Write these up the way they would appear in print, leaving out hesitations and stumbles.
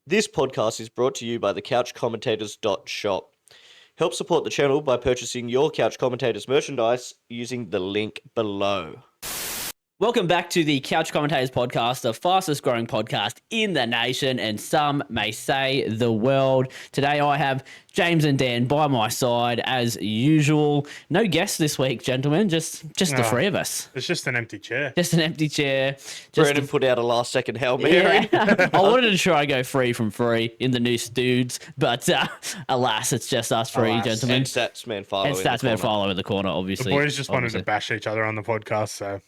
This podcast is brought to you by the CouchCommentators.shop. Help support the channel by purchasing your Couch Commentators merchandise using the link below. Welcome back to the Couch Commentators podcast, the fastest growing podcast in the nation, and some may say the world. Today I have James and Dan by my side as usual. No guests this week, gentlemen, just the three of us. It's just an empty chair. Just an empty chair. Brandon put out a last second Hail Mary. Yeah. I wanted to try and go free from free in the new Stoods, but alas, it's just us three, gentlemen. And Statsman Philo. And Statsman Philo in the corner, The obviously. boys just wanted to bash each other on the podcast, so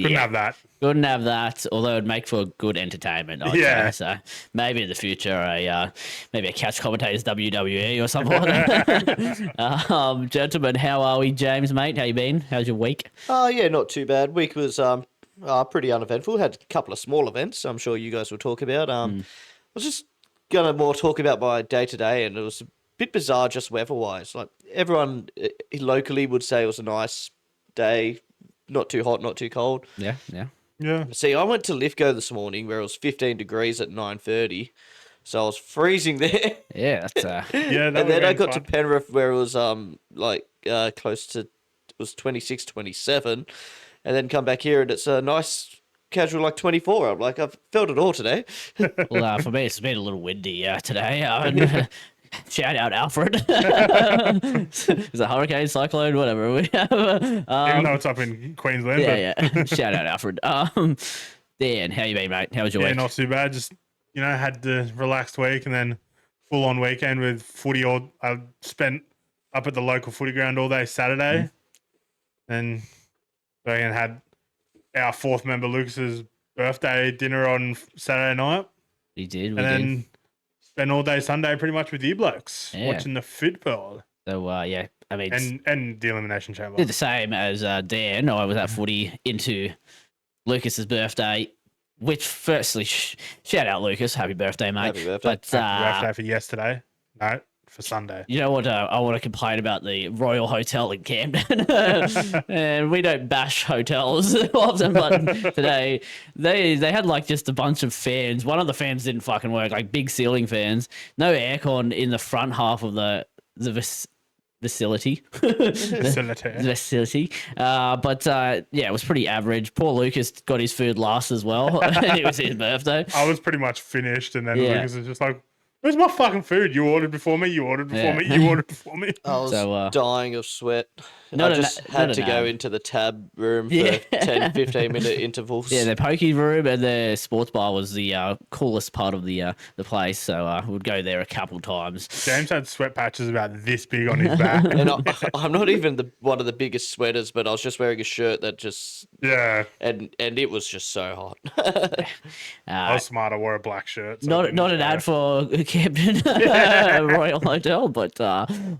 couldn't have that. Couldn't have that, although it'd make for good entertainment. I'd say. So maybe in the future, maybe a Couch Commentators WWE or something like that. Gentlemen, how are we? James, mate, how you been? How's your week? Yeah, not too bad. Week was pretty uneventful. Had a couple of small events I'm sure you guys will talk about. I was just going to more talk about my day-to-day, and it was a bit bizarre just weather-wise. Like, everyone locally would say it was a nice day, not too hot, not too cold. Yeah. See, I went to Lithgow this morning where it was 15 degrees at 9:30, so I was freezing there. Yeah, that's Yeah, that And then I got fun. to Penrith where it was close to, it was 26, 27, and then come back here and it's a nice casual like 24. I'm like, I've felt it all today. well, for me, it's been a little windy today. Shout out Alfred. It's a hurricane, cyclone, whatever we have. Even though it's up in Queensland. Yeah. Shout out Alfred. Dan, how you been, mate? How was your Yeah, week? not too bad. Just, had the relaxed week and then full on weekend with footy. I spent up at the local footy ground all day Saturday. And then had our fourth member Lucas's birthday dinner on Saturday night. We did. Then spent all day Sunday pretty much with you blokes Yeah. watching the football So, I mean, and the Elimination Chamber. did the same as Dan. I was at footy into Lucas's birthday, which firstly, shout out Lucas, happy birthday, mate. Happy birthday. But Happy birthday for yesterday. No, for Sunday. you know what? I want to complain about the Royal Hotel in Camden, and we don't bash hotels often, but today they had like just a bunch of fans. One of the fans didn't fucking work, like big ceiling fans. No aircon in the front half of the facility. Facility. It was pretty average. Poor Lucas got his food last as well. It was his birthday. I was pretty much finished, and then Yeah. Lucas was just like, "Where's my fucking food? You ordered before me. You ordered before me. You ordered before me." I was So, dying of sweat. not I an- just not had an to go ad. into the tab room for Yeah. 10, 15-minute intervals. Yeah, the pokey room and the sports bar was the coolest part of the place, so we'd go there a couple times. James had sweat patches about this big on his back. And I'm not even one of the biggest sweaters, but I was just wearing a shirt that just Yeah, and it was just so hot. I was smart. I wore a black shirt. so it Not didn't an show. ad for Camden Royal Hotel, but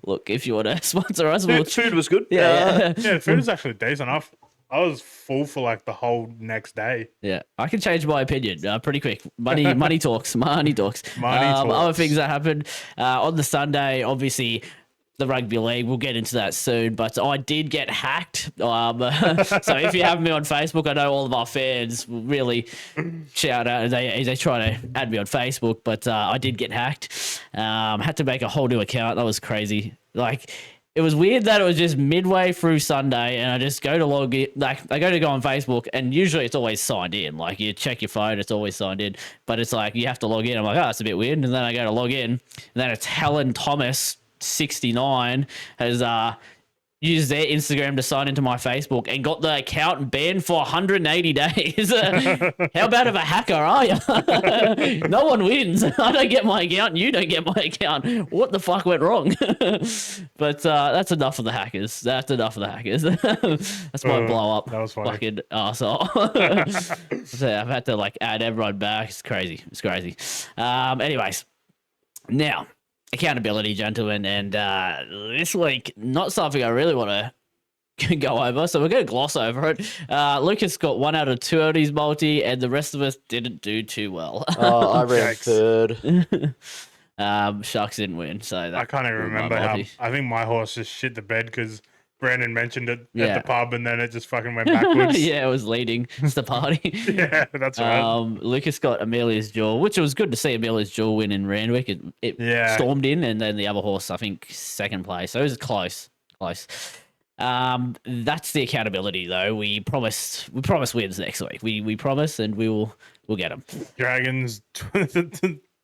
look, if you want to sponsor us, we'll Food was good. yeah. Yeah, the food is actually decent. I was full for like the whole next day. Yeah, I can change my opinion pretty quick. Money talks. Money talks. Other talks. things that happened on the Sunday, obviously, the rugby league. We'll get into that soon. But I did get hacked. So if you have me on Facebook, I know all of our fans will really shout out. They try to add me on Facebook, but I did get hacked. Had to make a whole new account. That was crazy. Like, it was weird that it was just midway through Sunday, and I just go to log in. Like, I go on Facebook, and usually it's always signed in. Like, you check your phone, it's always signed in. But it's like you have to log in. I'm like, oh, that's a bit weird. And then I go to log in, and then it's Helen Thomas 69 has used their Instagram to sign into my Facebook and got the account banned for 180 days. How bad of a hacker are you? No one wins. I don't get my account and you don't get my account. What the fuck went wrong? But that's enough of the hackers. That's enough of the hackers. That's my blow up. That was funny. Fucking arsehole. So I've had to like add everyone back. It's crazy. It's crazy. Anyways, now accountability, gentlemen, and this week not something I really want to go over, so we're going to gloss over it. Lucas got 1 out of 2 of his multi, and the rest of us didn't do too well. I ran Yikes. third. Sharks didn't win, so that I can't even ruined my remember how. multi. I think my horse just shit the bed because Brandon mentioned it at Yeah. the pub, and then it just fucking went backwards. Yeah, it was leading the party. Yeah, that's right. Lucas got Amelia's Jewel, which it was good to see Amelia's Jewel win in Randwick. It Yeah. stormed in, and then the other horse, I think, second place. So it was close. That's the accountability, though. We promise wins next week. We promise, and we'll get them. Dragons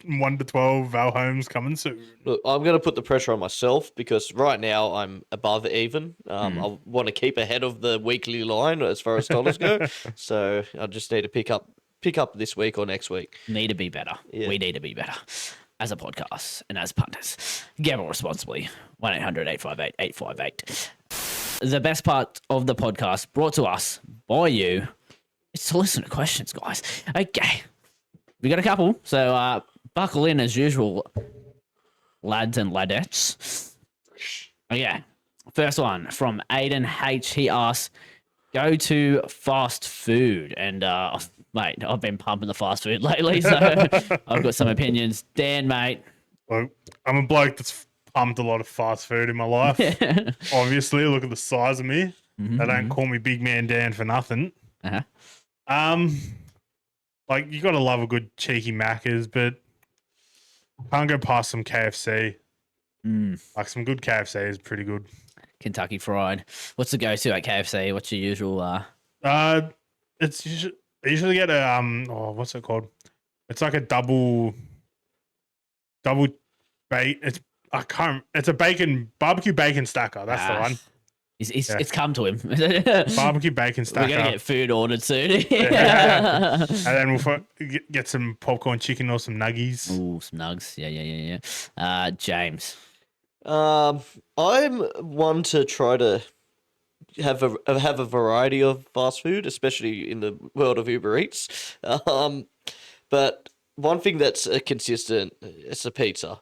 1 to 12. Val Holmes coming soon. Look, I'm going to put the pressure on myself because right now I'm above even. I want to keep ahead of the weekly line as far as dollars go. So I just need to pick up this week or next week. Need to be better. Yeah. We need to be better as a podcast and as punters. Gamble responsibly. 1-800-858-858. The best part of the podcast brought to us by you is to listen to questions, guys. Okay. We got a couple, so buckle in as usual, lads and ladettes. Okay. First one from Aiden H. He asks, go to fast food. And, mate, I've been pumping the fast food lately, so I've got some opinions. Dan, mate. Well, I'm a bloke that's pumped a lot of fast food in my life. Obviously, look at the size of me. They don't call me Big Man Dan for nothing. Uh-huh. Like, you got to love a good cheeky Macca's, but can't go past some KFC. Like, some good KFC is pretty good. Kentucky Fried. What's the go-to at KFC? What's your usual? It's I usually get a what's it called? It's like a double bake. It's a barbecue bacon stacker. That's the one. It's come to him. Barbecue bacon stacker. We're gonna get food ordered soon. And then we'll get some popcorn chicken or some nuggies. Ooh, some nugs. Yeah. James. I'm one to try to have a variety of fast food, especially in the world of Uber Eats. But one thing that's consistent is a pizza.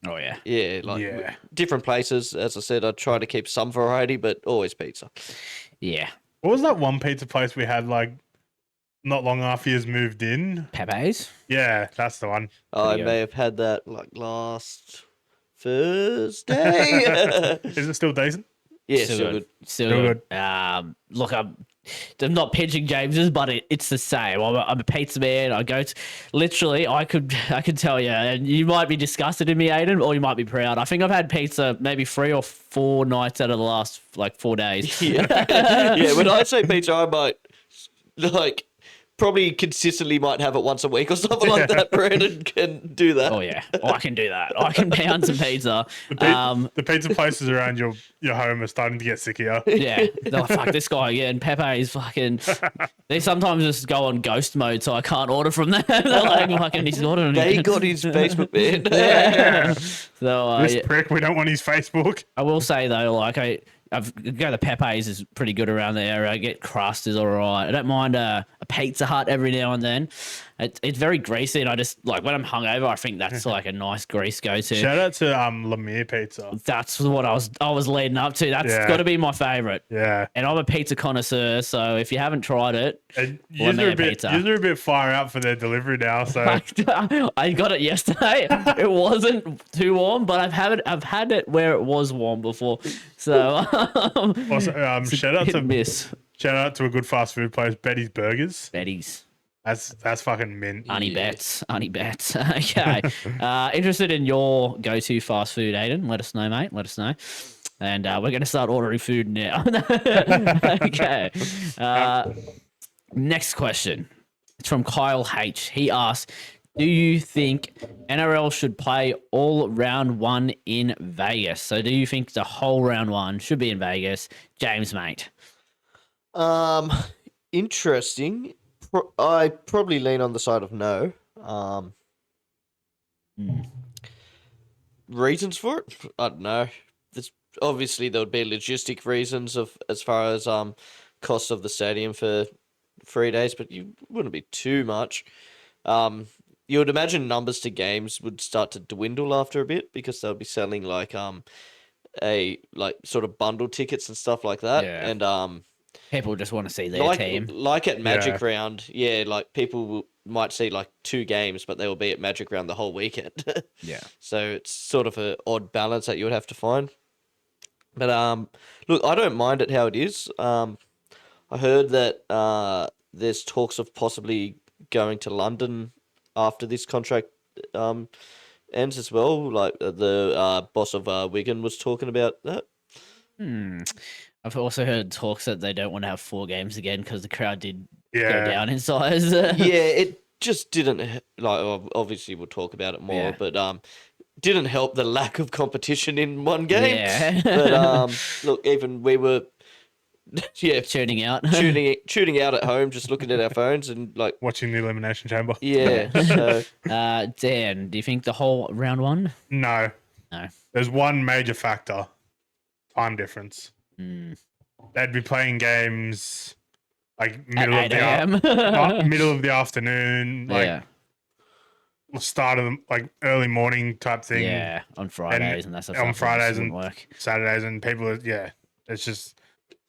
Oh yeah. Yeah, different places. As I said, I try to keep some variety, but always pizza. Yeah. What was that one pizza place we had like not long after you moved in? Pepe's. Yeah, that's the one. I may have had that like last Thursday. Is it still decent? Yeah, still good. Still good. Look, I'm not pitching James's, but it's the same. I'm a pizza man. I go to literally. I could tell you, and you might be disgusted in me, Aiden, or you might be proud. I think I've had pizza maybe 3 or 4 nights out of the last like 4 days. Yeah, when I say pizza, I might like probably consistently might have it once a week or something like that. Brandon can do that. Oh yeah, I can do that. I can pound some pizza. The pizza places around your home are starting to get sick of you. Yeah, they're like, fuck this guy again. Pepe is fucking. They sometimes just go on ghost mode, so I can't order from them. They're like, fucking, he's ordering. They got his Facebook, man. Yeah. So This prick, we don't want his Facebook. I will say though, like I've go to Pepe's is pretty good around there. I get crust is all right. I don't mind a Pizza Hut every now and then. It's very greasy, and I just like when I'm hungover, I think that's like a nice grease go to. Shout out to Lemire Pizza. That's what I was leading up to. That's got to be my favorite. Yeah, and I'm a pizza connoisseur, so if you haven't tried it, you're a bit far out for their delivery now. So I got it yesterday. It wasn't too warm, but I've had it where it was warm before. So also, shout out to a good fast food place, Betty's Burgers. Betty's. That's fucking mint. Auntie Bets. Okay. Interested in your go-to fast food, Aiden? Let us know, mate. Let us know. And we're going to start ordering food now. Okay. Next question. It's from Kyle H. He asks, do you think NRL should play all round 1 in Vegas? So do you think the whole round 1 should be in Vegas? James, mate. Interesting. I probably lean on the side of no. Reasons for it? I don't know. Obviously there would be logistic reasons of as far as cost of the stadium for 3 days, but you wouldn't be too much. You would imagine numbers to games would start to dwindle after a bit because they'll be selling like sort of bundle tickets and stuff like that. Yeah. And people just want to see their team. Like at Magic Round, like people might see like 2 games, but they will be at Magic Round the whole weekend. Yeah. So it's sort of an odd balance that you would have to find. But look, I don't mind it how it is. I heard that there's talks of possibly going to London after this contract ends as well. Like the boss of Wigan was talking about that. I've also heard talks that they don't want to have 4 games again because the crowd did go Yeah. down in size. Yeah, it just didn't like. Obviously, we'll talk about it more, Yeah. but didn't help the lack of competition in one game. Yeah. But look, even we were, yeah, Tuning out. tuning out at home, just looking at our phones and like, Watching the Elimination Chamber. yeah. So Dan, do you think the whole round 1? No. No. There's one major factor: time difference. Mm. They'd be playing games like At middle of 8 the a.m. middle of the afternoon, like yeah. start of the, like early morning type thing. Yeah, on Fridays and that's the on stuff that just Fridays and wouldn't work. Saturdays, and people are, yeah, it's just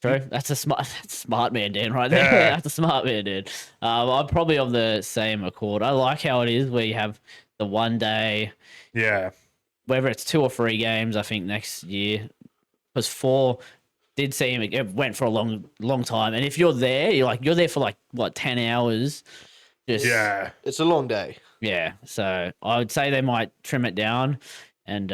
True. That's a smart man, Dan, right there. Yeah. That's a smart man, Dan. I'm probably of the same accord. I like how it is where you have the one day, yeah, whether it's 2 or 3 games, I think next year, because 4 did seem it went for a long time. And if you're there, you're there for like what 10 hours. Just yeah. it's a long day. yeah. So I would say they might trim it down, and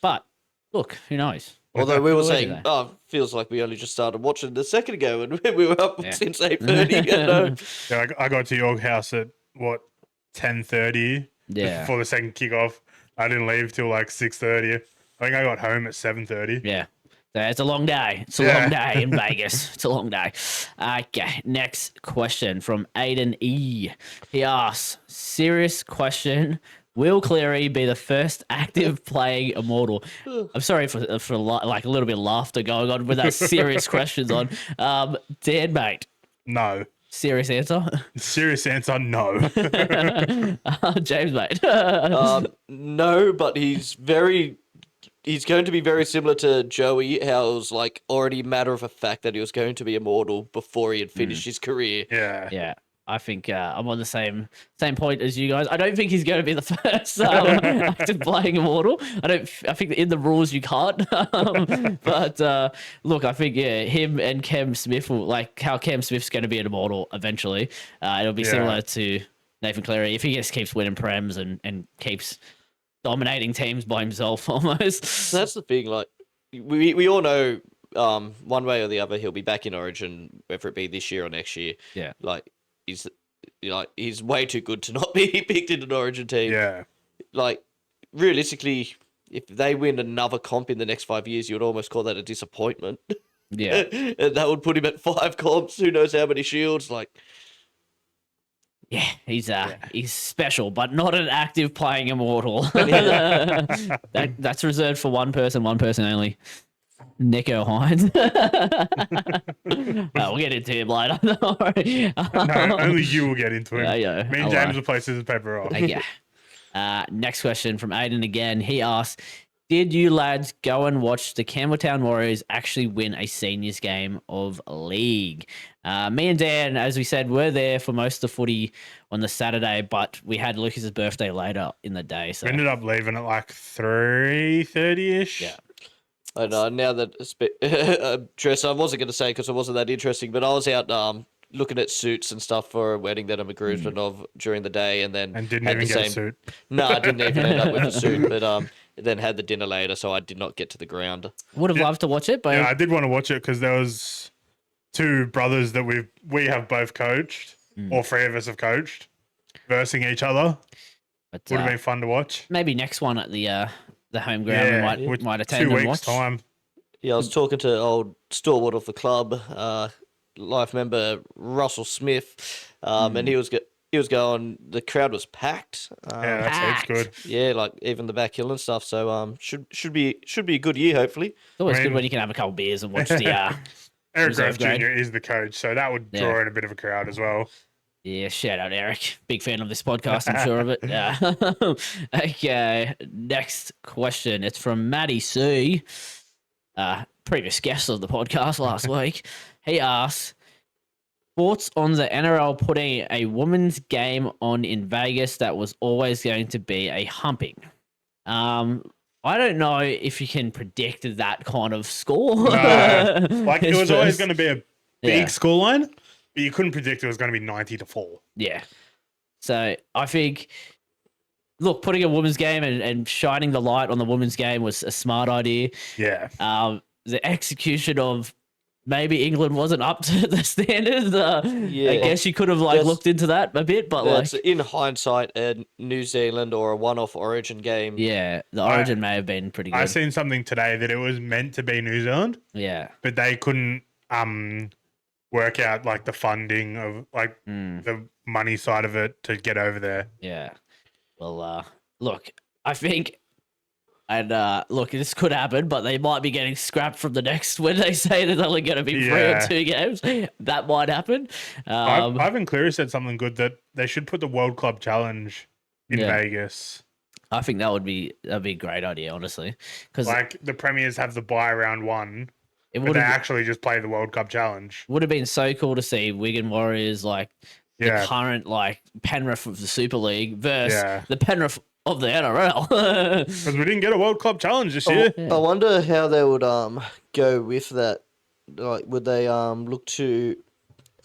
but look, who knows? Although we were What do saying, they? oh, feels like we only just started watching a second ago, and we were up Yeah. since 8:30. You know? Yeah, I got to York House at what 10:30 Yeah. before the second kickoff. I didn't leave till like 6:30. I think I got home at 7:30. Yeah. So it's a long day. It's a long day in Vegas. It's a long day. Okay. Next question from Aiden E. He asks, serious question. Will Cleary be the first active playing Immortal? I'm sorry for like a little bit of laughter going on with that serious questions on. Dan, mate, No. serious answer? Serious answer, no. James, mate. No, but he's going to be very similar to Joey, how it was like already matter of a fact that he was going to be immortal before he had finished his career. Yeah. Yeah, I think I'm on the same point as you guys. I don't think he's going to be the first active playing Immortal. I think that in the rules you can't. But look, I think him and Cam Smith will like how Cam Smith's going to be an Immortal eventually. It'll be similar to Nathan Cleary if he just keeps winning prems and keeps dominating teams by himself almost. So that's the thing. Like we all know, one way or the other, he'll be back in Origin, whether it be this year or next year. Yeah. Like he's way too good to not be picked in an Origin team. Yeah. Like realistically, if they win another comp in the next 5 years, you would almost call that a disappointment. Yeah. And that would put him at 5 comps. Who knows how many shields? Like. Yeah, he's special, but not an active playing Immortal. That's reserved for one person only. Nico Hines. We'll get into him later. Don't worry. No, only you will get into it. Yeah, Me and I'll, James will play scissors, paper, rock. yeah. Next question from Aiden again. He asks, did you lads go and watch the Campbelltown Warriors actually win a seniors game of league? Me and Dan, as we said, were there for most of the footy on the Saturday, but we had Lucas's birthday later in the day. So We ended up leaving at like 3:30ish. Yeah. I know now that dress, I wasn't going to say because it wasn't that interesting, but I was out looking at suits and stuff for a wedding that I'm a groomsman of during the day, and then And didn't had even the get a same. suit. No, I didn't even end up with a suit, but then had the dinner later, so I did not get to the ground. would have loved to watch it, but Yeah, I did want to watch it because there was 2 brothers that we have both coached, all 3 of us have coached, versing each other. but, Would have been fun to watch. maybe next one at the home ground we with might attend 2 and weeks watch. time. Yeah, I was talking to old stalwart of the club, life member Russell Smith, and he was going. The crowd was packed. Yeah, that's heaps good. Yeah, like even the back hill and stuff. So should be a good year hopefully. It's always I good mean- when you can have a couple beers and watch the Eric reserve Grove grade. Jr. is the coach, so that would draw in a bit of a crowd as well. Yeah, shout out Eric. Big fan of this podcast, I'm sure of it. Yeah. Okay, next question. It's from Maddie C. Previous guest of the podcast last week. He asks, thoughts on the NRL putting a women's game on in Vegas that was always going to be a humping? I don't know if you can predict that kind of score. No, like it His was always first- going to be a Yeah. big scoreline, but you couldn't predict it was going to be 90-4. Yeah. So I think, look, putting a women's game and shining the light on the women's game was a smart idea. Yeah, The execution of maybe England wasn't up to the standard. I Yeah. guess you could have like That's- looked into that a bit, but like, That's in hindsight a New Zealand or a one-off Origin game. yeah, the Origin may have been pretty I good. seen something today that it was meant to be New Zealand, Yeah. but they couldn't work out like the funding of like the money side of it to get over there. Yeah. Well, look, I think, and look, this could happen, but they might be getting scrapped from the next when they say there's only going to be 3 or Yeah. 2 games. That might happen. Ivan Cleary said something good that they should put the World Club Challenge in Yeah. Vegas. I think that'd be a great idea, honestly, because Like the premiers have the bye round 1, it but would they have actually just play the World Cup Challenge. been so cool to see Wigan Warriors like the Yeah, current like Penrith of the Super League versus Yeah. the Penrith of the NRL. because we didn't get a World Club Challenge this year. Yeah. I wonder how they would go with that. Like, would they look to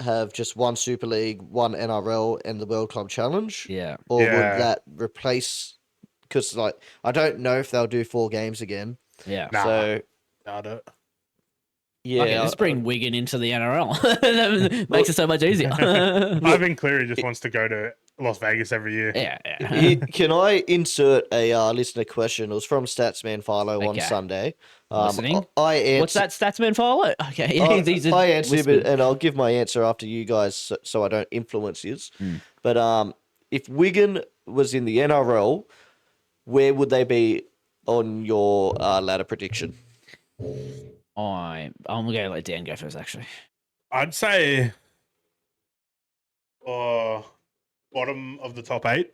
have just one Super League, one NRL, and the World Club Challenge, Yeah. or Yeah. would that replace? Because like I don't know if they'll do 4 games again. Yeah. Nah. So Doubt it. yeah, Okay, let's bring Wigan into the NRL. That makes it so much easier. Ivan Cleary just wants to go to Las Vegas every year. yeah, yeah. Can I insert a listener question? It was from Statsman Philo on Okay. Sunday. Listening. I answered. What's that Statsman follow? Okay, these are I answered, whispered. and I'll give my answer after you guys, so I don't influence yours. Hmm. But if Wigan was in the NRL, where would they be on your ladder prediction? I'm gonna let Dan go first. Actually, I'd say bottom of the top 8.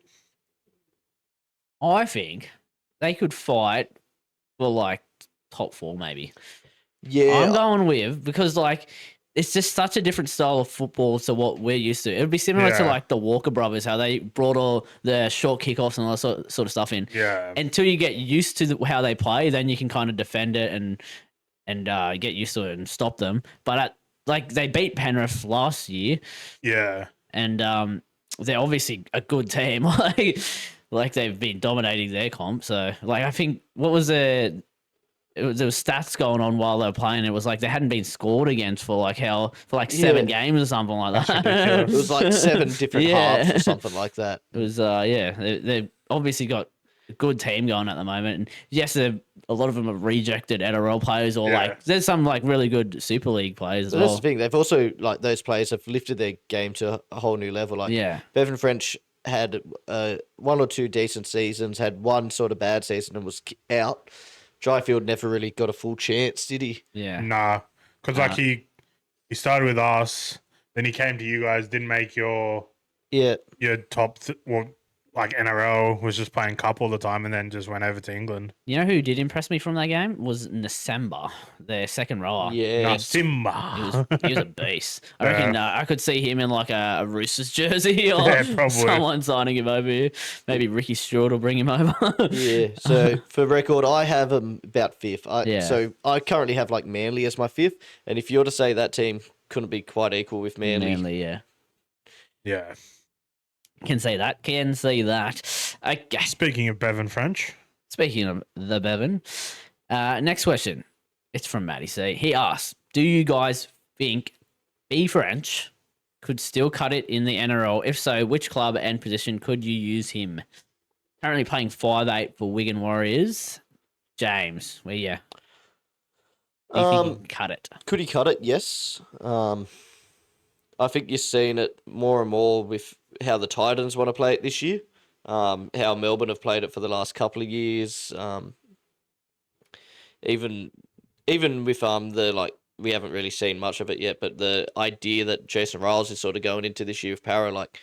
I think they could fight for like top 4, maybe. Yeah, I'm going with because like it's just such a different style of football to what we're used to. It would be similar to Yeah. like the Walker brothers, how they brought all the short kickoffs and all that sort of stuff in. Yeah. Until you get used to how they play, then you can kind of defend it and get used to it and stop them. But like they beat Penrith last year, Yeah. and they're obviously a good team. like they've been dominating their comp. So like I think what was there was stats going on while they were playing. It was like they hadn't been scored against for like 7 games or something like that. ridiculous. it was like 7 different Yeah. halves or something like that. It was they've obviously got a good team going at the moment, and yes, a lot of them are rejected NRL players, or Yeah. like there's some like really good Super League players as So that's well. the thing. They've also like those players have lifted their game to a whole new level. Like Yeah, Bevan French had 1 or 2 decent seasons, had one sort of bad season and was out. Dryfield never really got a full chance, did he? yeah, Nah. Because like he started with us, then he came to you guys, didn't make your Yeah, top like NRL, was just playing cup all the time, and then just went over to England. You know who did impress me from that game was Nasemba, their second rower. yeah. He Simba. was a beast. I Yeah. reckon I could see him in like a Roosters jersey or Yeah, probably. someone signing him over here. Maybe Ricky Stewart will bring him over. Yeah. So for record, I have him about 5th. Yeah. So I currently have like Manly as my 5th, and if you're to say that team couldn't be quite equal with Manly, yeah. Yeah. Can say that. Can say that. Okay. Speaking of Bevan French, Speaking of the Bevan, next question. It's from Matty C. He asks, do you guys think B French could still cut it in the NRL? If so, which club and position could you use him? Currently playing 5'8" for Wigan Warriors. James, where you? Do you think he can cut it? could he cut it? Yes. I think you're seeing it more and more with how the Titans want to play it this year. How Melbourne have played it for the last couple of years. Even with the like, we haven't really seen much of it yet, but the idea that Jason Riles is sort of going into this year with power, like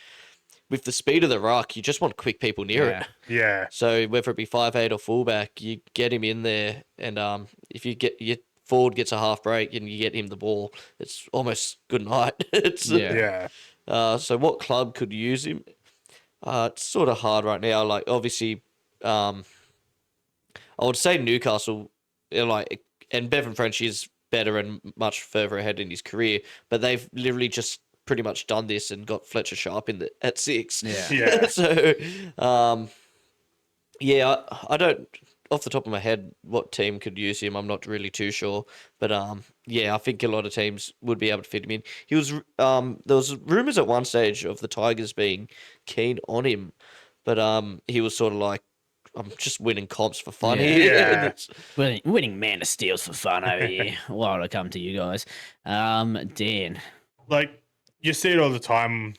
with the speed of the ruck, you just want quick people near it. yeah. So whether it be 5'8" or fullback, you get him in there, and if you get your forward gets a half break and you get him the ball, it's almost good night. It's Yeah. Yeah. so what club could use him? It's sort of hard right now. Like obviously, I I would say Newcastle, like, and Bevan French is better and much further ahead in his career, but they've literally just pretty much done this and got Fletcher Sharp at 6. Yeah. Yeah. So, yeah, I don't, off the top of my head, what team could use him. I'm not really too sure, but yeah, I think a lot of teams would be able to fit him in. He was there was rumors at one stage of the Tigers being keen on him, but he was sort of like, I'm just winning comps for fun Yeah. here. Yeah. And it's- Winning Man of Steels for fun over here. Why would I come to you guys? Dan. Like you see it all the time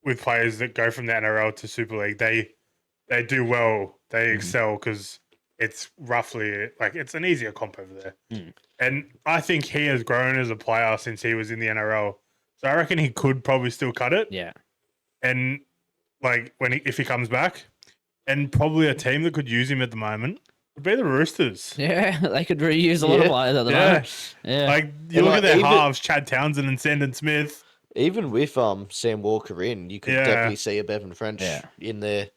with players that go from the NRL to Super League. They do well. They excel because it's roughly like it's an easier comp over there. Mm. And I think he has grown as a player since he was in the NRL. So I reckon he could probably still cut it. Yeah. And like if he comes back, and probably a team that could use him at the moment would be the Roosters. Yeah, they could reuse a lot of Yeah. players at the Yeah. moment. Yeah. Like you And, look like, at their even- halves, Chad Townsend and Sandon Smith. Even with Sam Walker in, you could Yeah. definitely see a Bevan French Yeah. in there.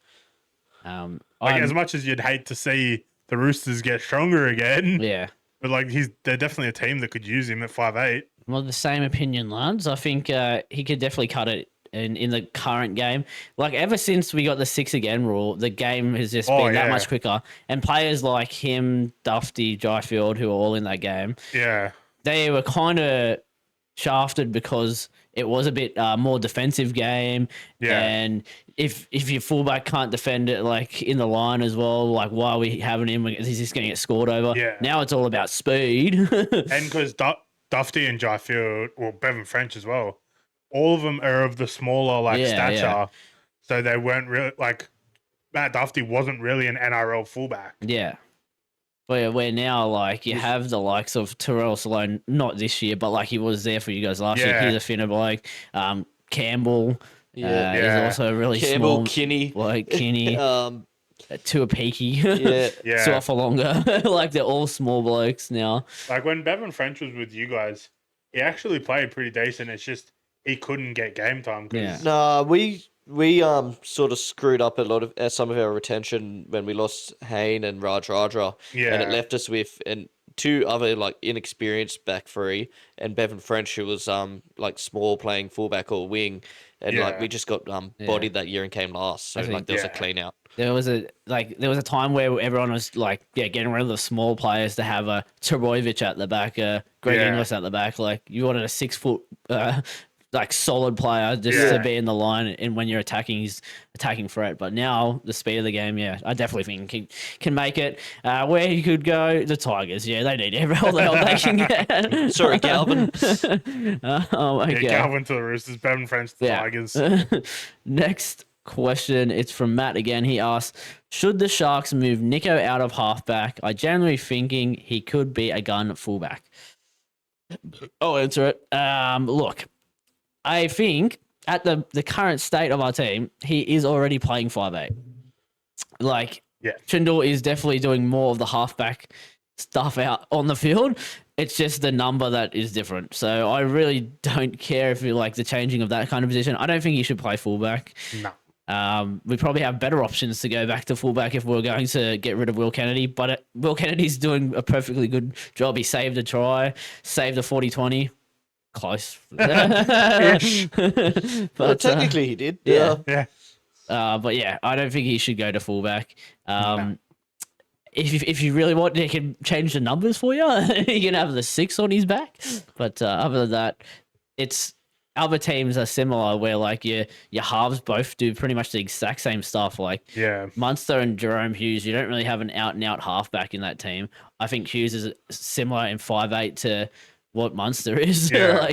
Like I'm- as much as you'd hate to see the Roosters get stronger again, yeah. but like they're definitely a team that could use him at 5'8". Well, the same opinion, lads. I think he could definitely cut it in the current game. Like, ever since we got the 6 again rule, the game has just been that yeah. much quicker. And players like him, Dufty, Dryfield, who are all in that game, Yeah. they were kind of shafted because it was a bit more defensive game. Yeah. And if your fullback can't defend it, like, in the line as well, like, why are we having him? Is he just going to get scored over? Yeah. Now it's all about speed. And because Dufty and Dryfield, well, Bevan French as well, all of them are of the smaller like Yeah, stature. yeah. So they weren't really like Matt Dufty wasn't really an NRL fullback. Yeah. Where now, like, you have the likes of Terrell Sloan, not this year, but like he was there for you guys last year. Yeah. He's a finner bloke. Campbell, Yeah. is Yeah. also a really Campbell, small, Kinney, like Kinney, um, Tuapiki, yeah, Yeah. Suafalonga. Like, they're all small blokes now. Like when Bevan French was with you guys, he actually played pretty decent. It's just he couldn't get game time. 'Cause- Yeah. Nah, we sort of screwed up a lot of some of our retention when we lost Hayne and Raj Radra, and it Yeah. left us with two other like inexperienced back three and Bevan French, who was like small playing fullback or wing, and like Yeah. we just got bodied that year and came last, so I think- like there was a yeah. clean out. There was a time where everyone was like, getting rid of the small players to have a Torovic at the back, Greg Yeah. Inglis at the back. Like, you wanted a 6 foot, like, solid player just Yeah. to be in the line and when you're attacking, he's attacking threat. But now the speed of the game, yeah, I definitely think he can make it. Where he could go, the Tigers, yeah, they need all the help they can get. Sorry, Galvin. Oh my Yeah, god. Galvin to the Roosters, Bevan French to the Yeah. Tigers. Next question, it's from Matt again. He asks, should the Sharks move Nico out of halfback? I generally thinking he could be a gun fullback. I'll answer it. Look, I think at the current state of our team, he is already playing 5'8". Like, Yeah. Trindle is definitely doing more of the halfback stuff out on the field. It's just the number that is different. So I really don't care if you like the changing of that kind of position. I don't think he should play fullback. No. We probably have better options to go back to fullback if we're going to get rid of Will Kennedy. But Will Kennedy's doing a perfectly good job. He saved a try, saved a 40-20. Close. Ish. Well, technically he did. yeah. Yeah. But yeah, I don't think he should go to fullback. If you really want, he can change the numbers for you. He can have the 6 on his back. But other than that, it's other teams are similar where like your halves both do pretty much the exact same stuff. Like Yeah. Munster and Jerome Hughes, you don't really have an out and out halfback in that team. I think Hughes is similar in 5'8" to what Munster is. Yeah.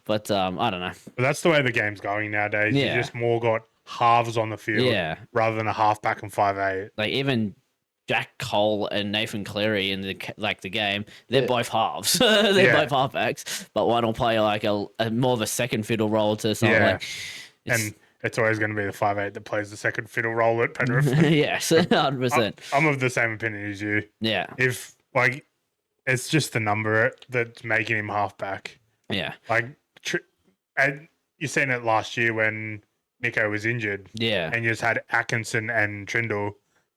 But I don't know. But that's the way the game's going nowadays. Yeah. You just more got halves on the field Yeah. rather than a halfback and 5'8". Like even Jack Cole and Nathan Cleary in the game, they're Yeah. both halves. They're Yeah. both halfbacks, but one will play like a more of a second fiddle role to something Yeah. like. it's- And it's always going to be the 5'8" that plays the second fiddle role at Penrith. yes, 100%. I'm of the same opinion as you. Yeah, If like it's just the number that's making him halfback. yeah, Like, and you seen it last year when Nico was injured, yeah, and you just had Atkinson and Trindle.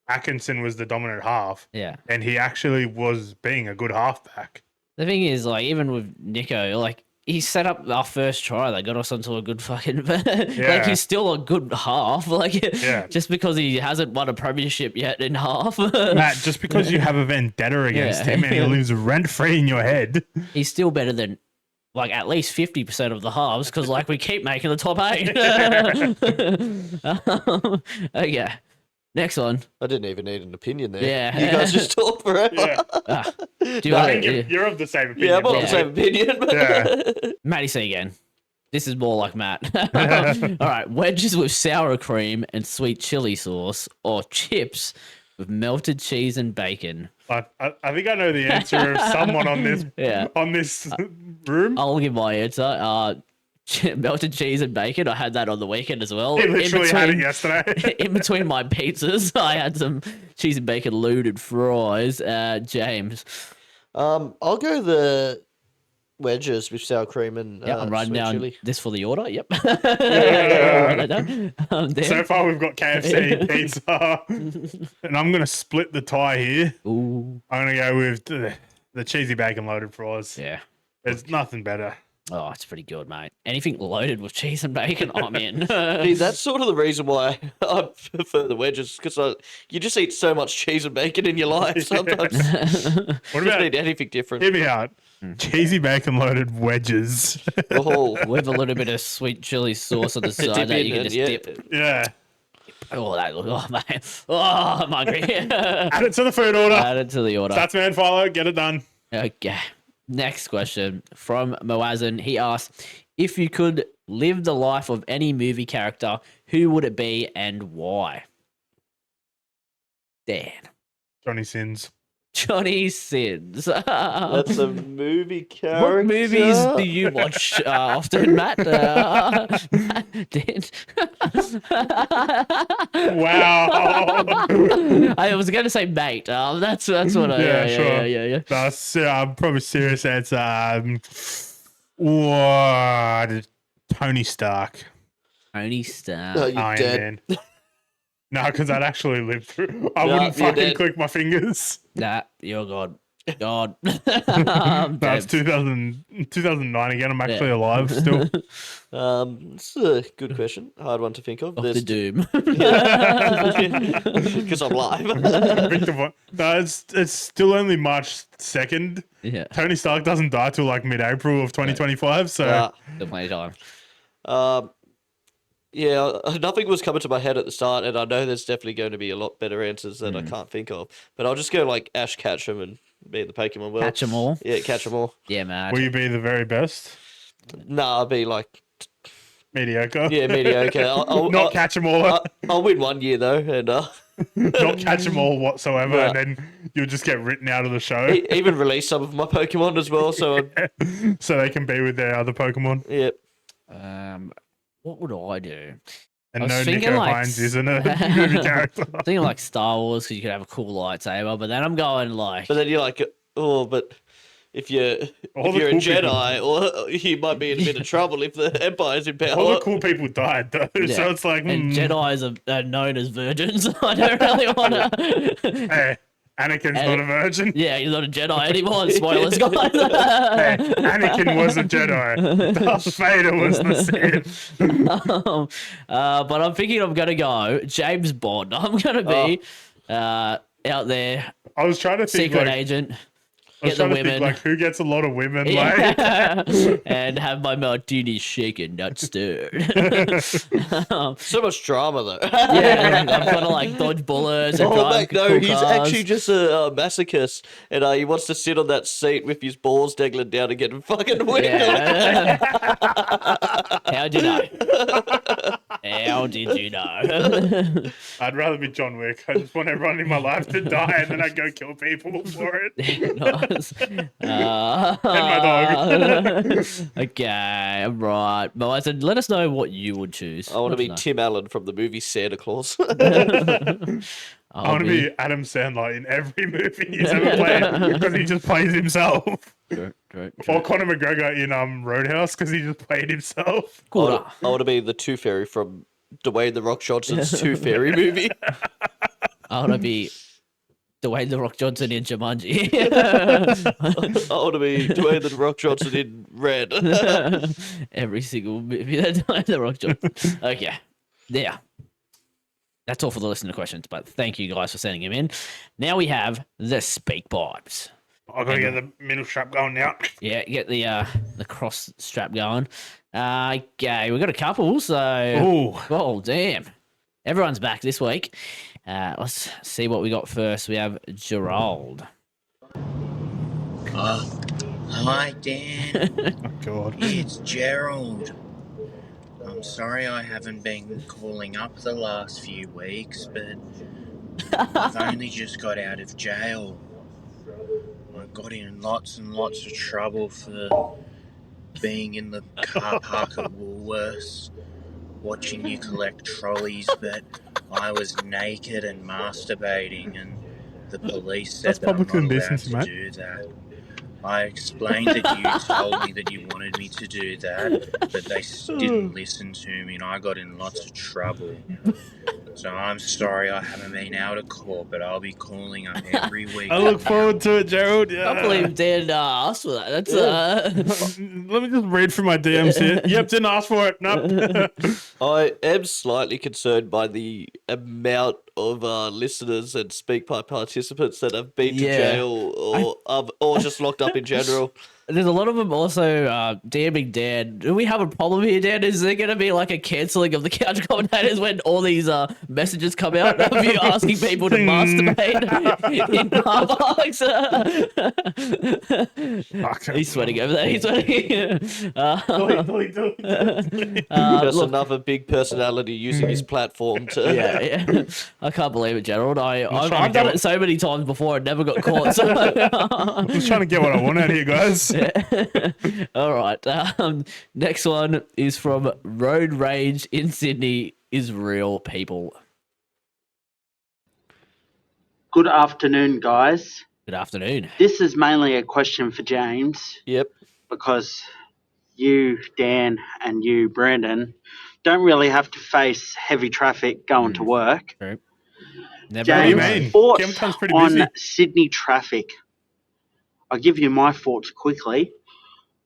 Atkinson was the dominant half, Yeah. and he actually was being a good halfback. The thing is, like, even with Nico, like, he set up our first try that got us onto a good fucking. Like, Yeah. he's still a good half. Like, Yeah. just because he hasn't won a premiership yet in half, Matt, just because you have a vendetta against Yeah. him and he lives rent free in your head, he's still better than. Like at least 50% of the halves, because like we keep making the top 8. Okay, next one. I didn't even need an opinion there. Yeah. You guys just talk forever. yeah. Do you No, I want think to, you're of the same opinion. Yeah, I'm on Yeah. the same opinion. Yeah. Matty C again? This is more like Matt. All right, wedges with sour cream and sweet chili sauce, or chips with melted cheese and bacon. I think I know the answer of someone on this Yeah. on this room. I'll give my answer. Melted cheese and bacon. I had that on the weekend as well. He literally had it between- yesterday. In between my pizzas, I had some cheese and bacon looted fries. James. I'll go the wedges with sour cream and Yeah, I'm writing sweet down chili. this for the order. Yep. Dan? So far, we've got KFC, pizza, and I'm gonna split the tie here. Ooh. I'm gonna go with the cheesy bacon loaded fries. Yeah. There's nothing better. Oh, it's pretty good, mate. Anything loaded with cheese and bacon, I'm in. See, that's sort of the reason why I prefer the wedges, because you just eat so much cheese and bacon in your life. Sometimes you What just about need anything different. hear me out? Cheesy bacon loaded wedges. Oh, With a little bit of sweet chili sauce on the dip side that in you can and just yeah. dip. Yeah. Oh, that looks. Oh, man. Oh, I'm hungry. Add it to the food order. Add it to the order. Statsman follow. Get it done. Okay. Next question from Moazin. He asks, if you could live the life of any movie character, who would it be and why? Dan. Johnny Sins. Johnny Sins. that's a movie character. What movies do you watch often, Matt? Dan? Wow. I was going to say mate. That's what I. Yeah, sure. Yeah. That's probably serious answer. What? Tony Stark. Tony Stark. Oh, you Iron dead. Man. No, because I'd actually live through. I No, wouldn't you're fucking dead. click my fingers. Nah, you're God. God. That's 2009 again. I'm actually alive still. It's a good question. Hard one to think of. The Doom. Because I'm live. Victor Von- No, it's still only March 2nd. Yeah. Tony Stark doesn't die till like mid-April of 2025. So Uh, Plenty of time. Yeah, nothing was coming to my head at the start, and I know there's definitely going to be a lot better answers that I can't think of. But I'll just go like Ash Ketchum and be in the Pokemon world. Catch 'em all. Yeah, catch 'em all. Yeah, man. will you be the very best? Nah, I'll be like, Mediocre. yeah, mediocre. Not catch them all. I'll win one year though, and Not catch them all whatsoever, Nah. and then you'll just get written out of the show, even release some of my Pokemon as well. So so they can be with their other Pokemon. yeah, What would I do? And I was no, thinking, Nico like, Hines isn't a movie character. I'm thinking like Star Wars because you could have a cool lightsaber, but then I'm going like. but then you're like, oh, but if you're All if the you're a cool Jedi, or you might be in a bit of trouble if the Empire's in All power. the cool people died though, so it's like, And Jedis are known as virgins. I don't really want to. hey, Anakin's not a virgin. Yeah, he's not a Jedi anymore. Spoilers, guys. Hey, Anakin was a Jedi. Darth Vader was the Sith. But I'm thinking I'm going to go James Bond. I'm going to be out there, I was trying to think secret like, agent, I was get the trying to think women. like who gets a lot of women. Like, and have my martini shaken, not stirred. So much drama though. Yeah, I'm gonna like dodge bullets and Oh, drive mate, no, cool he's cars. actually just a masochist, and he wants to sit on that seat with his balls dangling down and get fucking winded. Yeah. How'd you know? How did you know? I'd rather be John Wick. I just want everyone in my life to die, and then I go kill people for it. Nice. And my dog. Okay, right. But I said, let us know what you would choose. I want to Let be us Tim Allen from the movie Santa Claus. know. I want to be Adam Sandler in every movie he's ever played because he just plays himself. True. Or Conor McGregor in Roadhouse because he just played himself. Cool. I want to be the Tooth Fairy from Dwayne the Rock Johnson's Tooth Fairy movie. I want to be Dwayne The Rock Johnson in Jumanji. I want to be Dwayne the Rock Johnson in Red. Every single movie that Dwayne The Rock Johnson. Okay. Yeah. That's all for the listener questions, but thank you guys for sending them in. Now we have the speak pipes. I've got to get the middle strap going now. Yeah, get the cross strap going. Okay, we've got a couple, so Ooh. oh damn. Everyone's back this week. Let's see what we got first. We have Gerald. Hi, Dan. Oh, God. It's Gerald. I'm sorry I haven't been calling up the last few weeks, but I've only just got out of jail. I got in lots and lots of trouble for being in the car park at Woolworths, watching you collect trolleys, but I was naked and masturbating, and the police said That's that I'm publicly not allowed indecent, to mate. do that. I explained that you told me that you wanted me to do that, but they didn't listen to me, and I got in lots of trouble. So I'm sorry I haven't been out of court, but I'll be calling up every week. I look forward to it, Gerald. I Yeah. can't believe Dan asked for that. That's Let me just read through my DMs here. Yep, didn't ask for it. Nope. I am slightly concerned by the amount of listeners and SpeakPipe participants that have been to Yeah. jail or just locked up in general. There's a lot of them also damning Dan. Do we have a problem here, Dan? Is there going to be like a cancelling of the couch commentators when all these messages come out of you asking people to masturbate in car parks? He's sweating over there. He's sweating. Just Look, another big personality using his platform to. yeah. I can't believe it, Gerald. I've trying to done get it so many times before and never got caught. So. I'm just trying to get what I want out here, guys. All right. Next one is from Road Rage in Sydney is real people. Good afternoon, guys. Good afternoon. This is mainly a question for James Yep. because you, Dan, and you, Brandon, don't really have to face heavy traffic going to work. Never do you James, mean? thoughts Campbelltown's pretty on busy. Sydney traffic? I'll give you my thoughts quickly.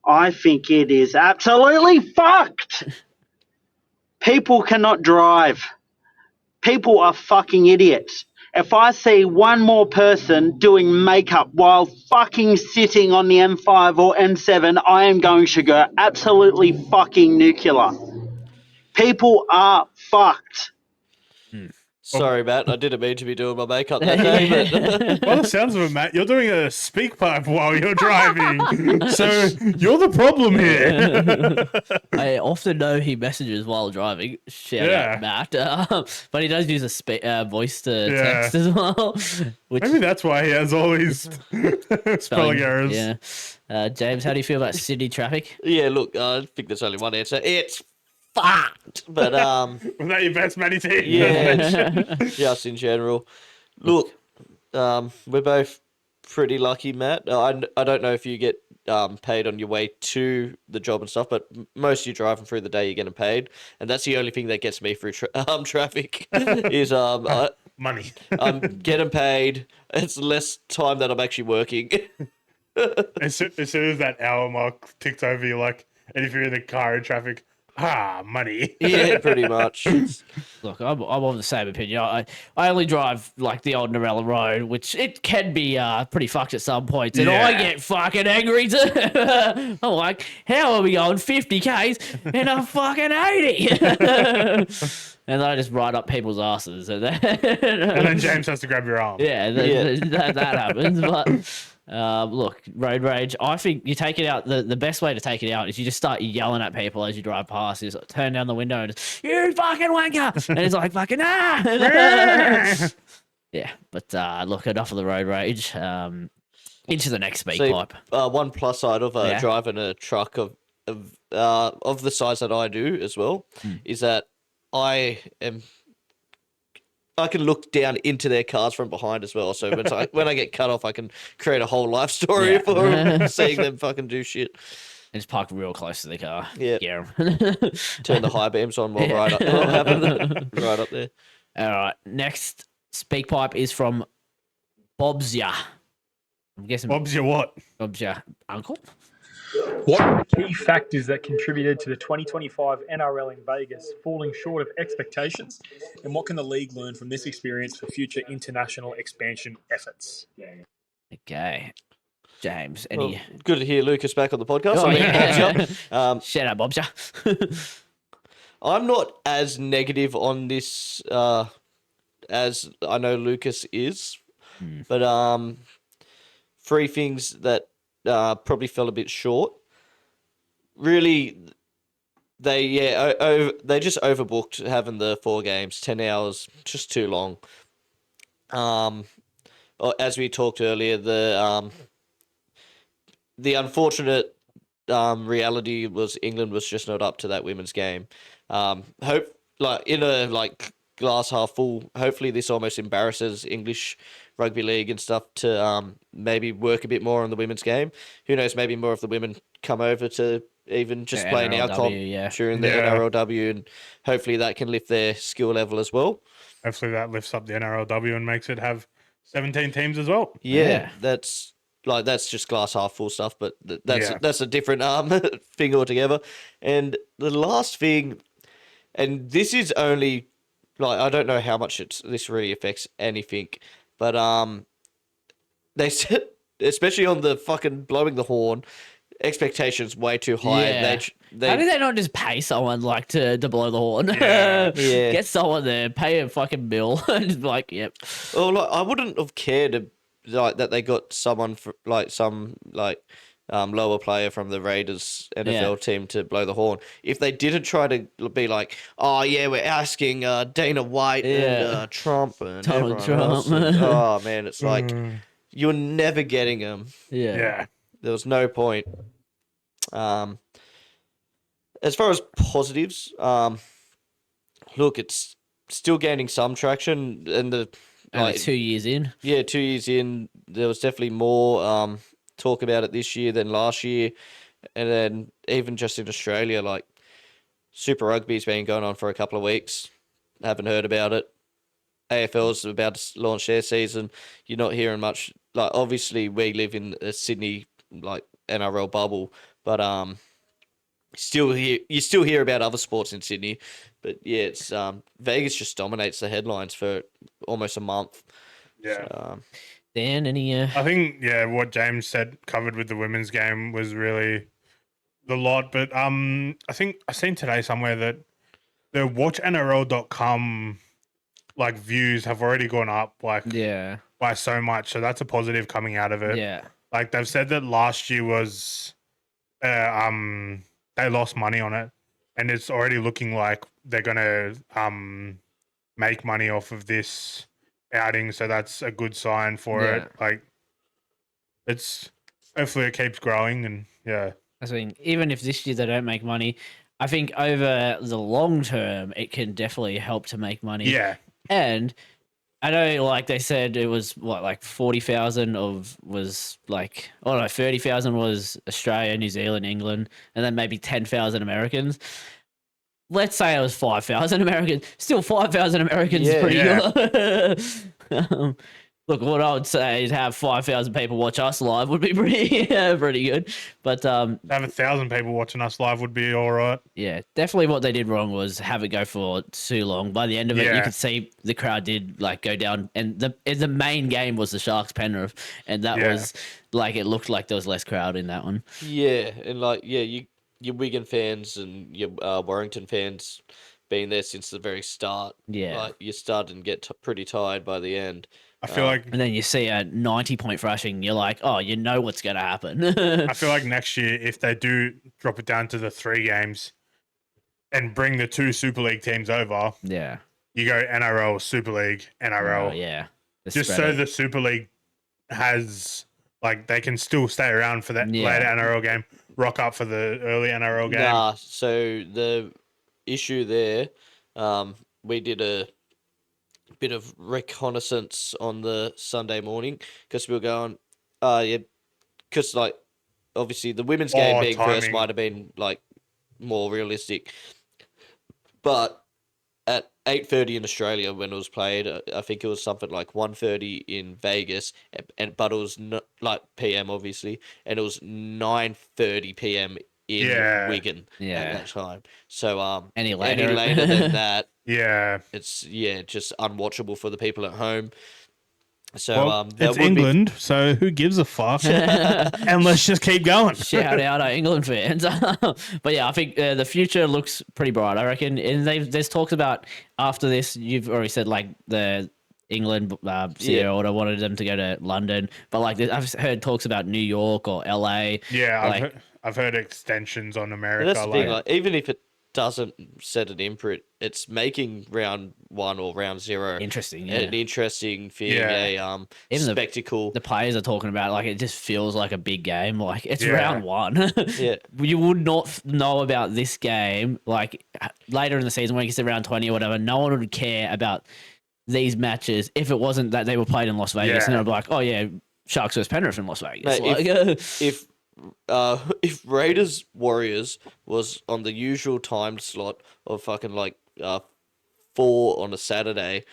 I think it is absolutely fucked. People cannot drive. People are fucking idiots. If I see one more person doing makeup while fucking sitting on the M5 or M7, I am going to go absolutely fucking nuclear. People are fucked. Sorry, Matt. I didn't mean to be doing my makeup that day, but By the sounds of it, Matt, you're doing a speak pipe while you're driving. So you're the problem here. I often know he messages while driving. Shout out, Matt. But he does use a voice to text as well. Which Maybe that's why he has all these spelling errors. Yeah. James, how do you feel about Sydney traffic? yeah, look, I think there's only one answer. It's fucked. But Was that your best Matty T? yeah, just in general. Look, we're both pretty lucky, Matt. I don't know if you get paid on your way to the job and stuff, but most of you driving through the day, you're getting paid, and that's the only thing that gets me through traffic is Money. I'm getting paid. It's less time that I'm actually working. As soon as that hour mark ticks over, you're like, and if you're in the car in traffic, money. Yeah, pretty much. Look, I'm of the same opinion. I only drive like the old Narella Road, which it can be pretty fucked at some points, and I Yeah. get fucking angry too. I'm like, how are we going 50 k's and I'm fucking 80? And I just ride up people's asses, and then, And then James has to grab your arm. yeah, that happens. But look, road rage. I think you take it out. The best way to take it out is you just start yelling at people as you drive past. You just turn down the window and just, you fucking wanker, and it's like fucking yeah. But look, enough of the road rage. Into the next speak See, pipe. one plus side of Yeah. driving a truck of the size that I do as well is that I can look down into their cars from behind as well. So it's like, when I get cut off, I can create a whole life story Yeah. for them, seeing them fucking do shit. And just park real close to the car. Yeah. Yeah. Turn the high beams on while right up there. All right. Next Speak pipe is from Bob's. I'm guessing Bob's your what? Bob's uncle. What are the key factors that contributed to the 2025 NRL in Vegas falling short of expectations? And what can the league learn from this experience for future international expansion efforts? Okay. James, Well, any... good to hear Lucas back on the podcast. Oh, I mean, yeah. Bob's Shout out, Bob's. I'm not as negative on this as I know Lucas is, but three things that probably fell a bit short. Really, they just overbooked having the 4 games, 10 hours, just too long. As we talked earlier, the unfortunate reality was England was just not up to that women's game. Hope in a glass half full. Hopefully, this almost embarrasses English rugby league and stuff to maybe work a bit more on the women's game. Who knows? Maybe more of the women come over to even just The play in our comp NRLW, during the NRLW, and hopefully that can lift their skill level as well. Hopefully that lifts up the NRLW and makes it have 17 teams as well. Yeah. that's just glass half full stuff, but that's a different thing altogether. And the last thing, and this is only I don't know how much this really affects anything, but they said, especially on the fucking blowing the horn, expectations way too high. Yeah. How did they not just pay someone to blow the horn? Yeah. Yeah. Get someone there, pay a fucking bill, and just be like, yep. Well, I wouldn't have cared that they got someone for some lower player from the Raiders NFL team to blow the horn. If they didn't try to be like, oh yeah, we're asking Dana White and Trump and Donald everyone else. Trump. And, oh man, it's like you're never getting them. Yeah. There was no point. As far as positives, look, it's still gaining some traction, and Only 2 years in. 2 years in, there was definitely more talk about it this year than last year, and then even just in Australia, Super Rugby's been going on for a couple of weeks. Haven't heard about it. AFL's about to launch their season. You're not hearing much. Obviously, we live in a Sydney NRL bubble, but you still hear about other sports in Sydney. But yeah, it's Vegas just dominates the headlines for almost a month. Yeah. So, Dan, any... I think, what James said covered with the women's game was really the lot. But I think I seen today somewhere that the watchnrl.com views have already gone up by so much. So that's a positive coming out of it. Yeah. They've said that last year was they lost money on it, and it's already looking like they're gonna make money off of this outing, so that's a good sign for it. It's hopefully it keeps growing, and I think even if this year they don't make money, I think over the long term it can definitely help to make money. Yeah. And I know, they said it was 40,000 was 30,000 was Australia, New Zealand, England, and then maybe 10,000 Americans. Let's say it was 5,000 Americans. Still, 5,000 Americans is pretty good. Look, what I would say is have 5,000 people watch us live would be pretty good. But have 1,000 people watching us live would be all right. Yeah, definitely what they did wrong was have it go for too long. By the end of it, you could see the crowd did go down, and the main game was the Sharks Penrith, and that was it looked like there was less crowd in that one. yeah, and your Wigan fans and your Warrington fans being there since the very start. Yeah. You started to get pretty tired by the end. I feel like And then you see a 90-point thrashing, you're like, oh, you know what's going to happen. I feel like next year, if they do drop it down to the 3 games and bring the 2 Super League teams over, Yeah. you go NRL, Super League, NRL. Oh, yeah. Just so the Super League has, they can still stay around for that later NRL game, rock up for the early NRL game. Nah, so the issue there, we did a bit of reconnaissance on the Sunday morning because we were going, because obviously the women's game being first timing. might have been more realistic, but at 8:30 in Australia when it was played. I think it was something like 1:30 in Vegas, but it was like PM obviously, and it was 9:30 PM in Yeah. Wigan Yeah. at that time. So Any any later. later than that, Yeah. it's just unwatchable for the people at home. So Well, that it's would England, so who gives a fuck? And let's just keep going. Shout out our England fans. But yeah, I think the future looks pretty bright, I reckon. And there's talks about after this, you've already said like the England CEO order wanted them to go to London. But like I've heard talks about New York or LA. Yeah, I've heard extensions on America. That's the thing. Like, even if it doesn't set an imprint, it's making round 1 or round 0 Interesting. Yeah. an interesting thing, Yeah. Even the- spectacle. The players are talking about like it just feels like a big game. Like it's Yeah. round 1. Yeah. You would not know about this game like later in the season when it gets to round 20 or whatever. No one would care about these matches if it wasn't that they were played in Las Vegas, and Yeah. they'd be like, oh yeah, Sharks versus Penrith in Las Vegas. Mate, if Raiders Warriors was on the usual time slot of fucking like 4 on a Saturday,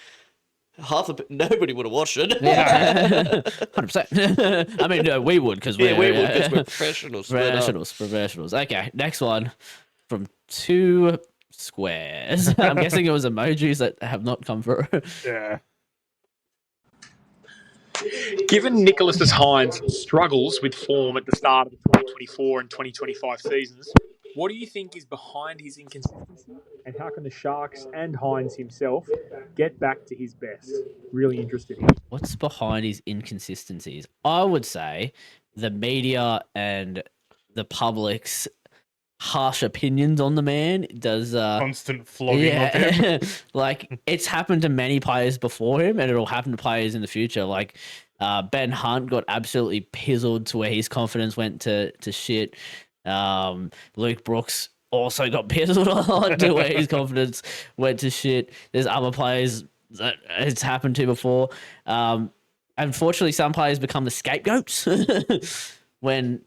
nobody would have watched it. Yeah, 100%. I mean, no, we would because Yeah, we would because we're professionals. but, professionals. Okay, next one from 2 squares. I'm guessing it was emojis that have not come through. Yeah. Given Nicholas Hines struggles with form at the start of the 2024 and 2025 seasons, what do you think is behind his inconsistency, and how can the Sharks and Hines himself get back to his best? Really interested in. What's behind his inconsistencies? I would say the media and the public's harsh opinions on the man does Constant flogging of him. like it's happened to many players before him, and it'll happen to players in the future. Like Ben Hunt got absolutely pizzled to where his confidence went to shit. Luke Brooks also got pizzled a lot to where his confidence went to shit. There's other players that it's happened to before. Unfortunately, some players become the scapegoats when,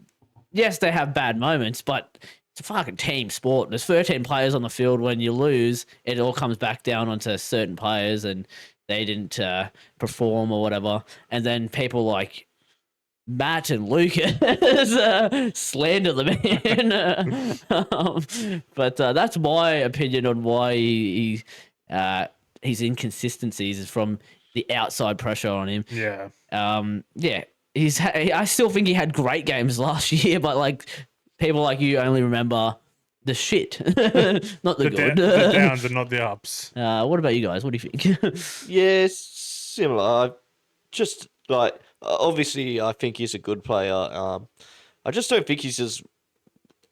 yes, they have bad moments, but it's a fucking team sport. There's 13 players on the field. When you lose, it all comes back down onto certain players and they didn't perform or whatever. And then people like Matt and Lucas slander the man. But that's my opinion on why his inconsistencies is from the outside pressure on him. Yeah. Yeah, I still think he had great games last year, but like people like you only remember the shit, not the good. The downs and not the ups. What about you guys? What do you think? Yeah, similar. I just like obviously I think he's a good player. I just don't think he's as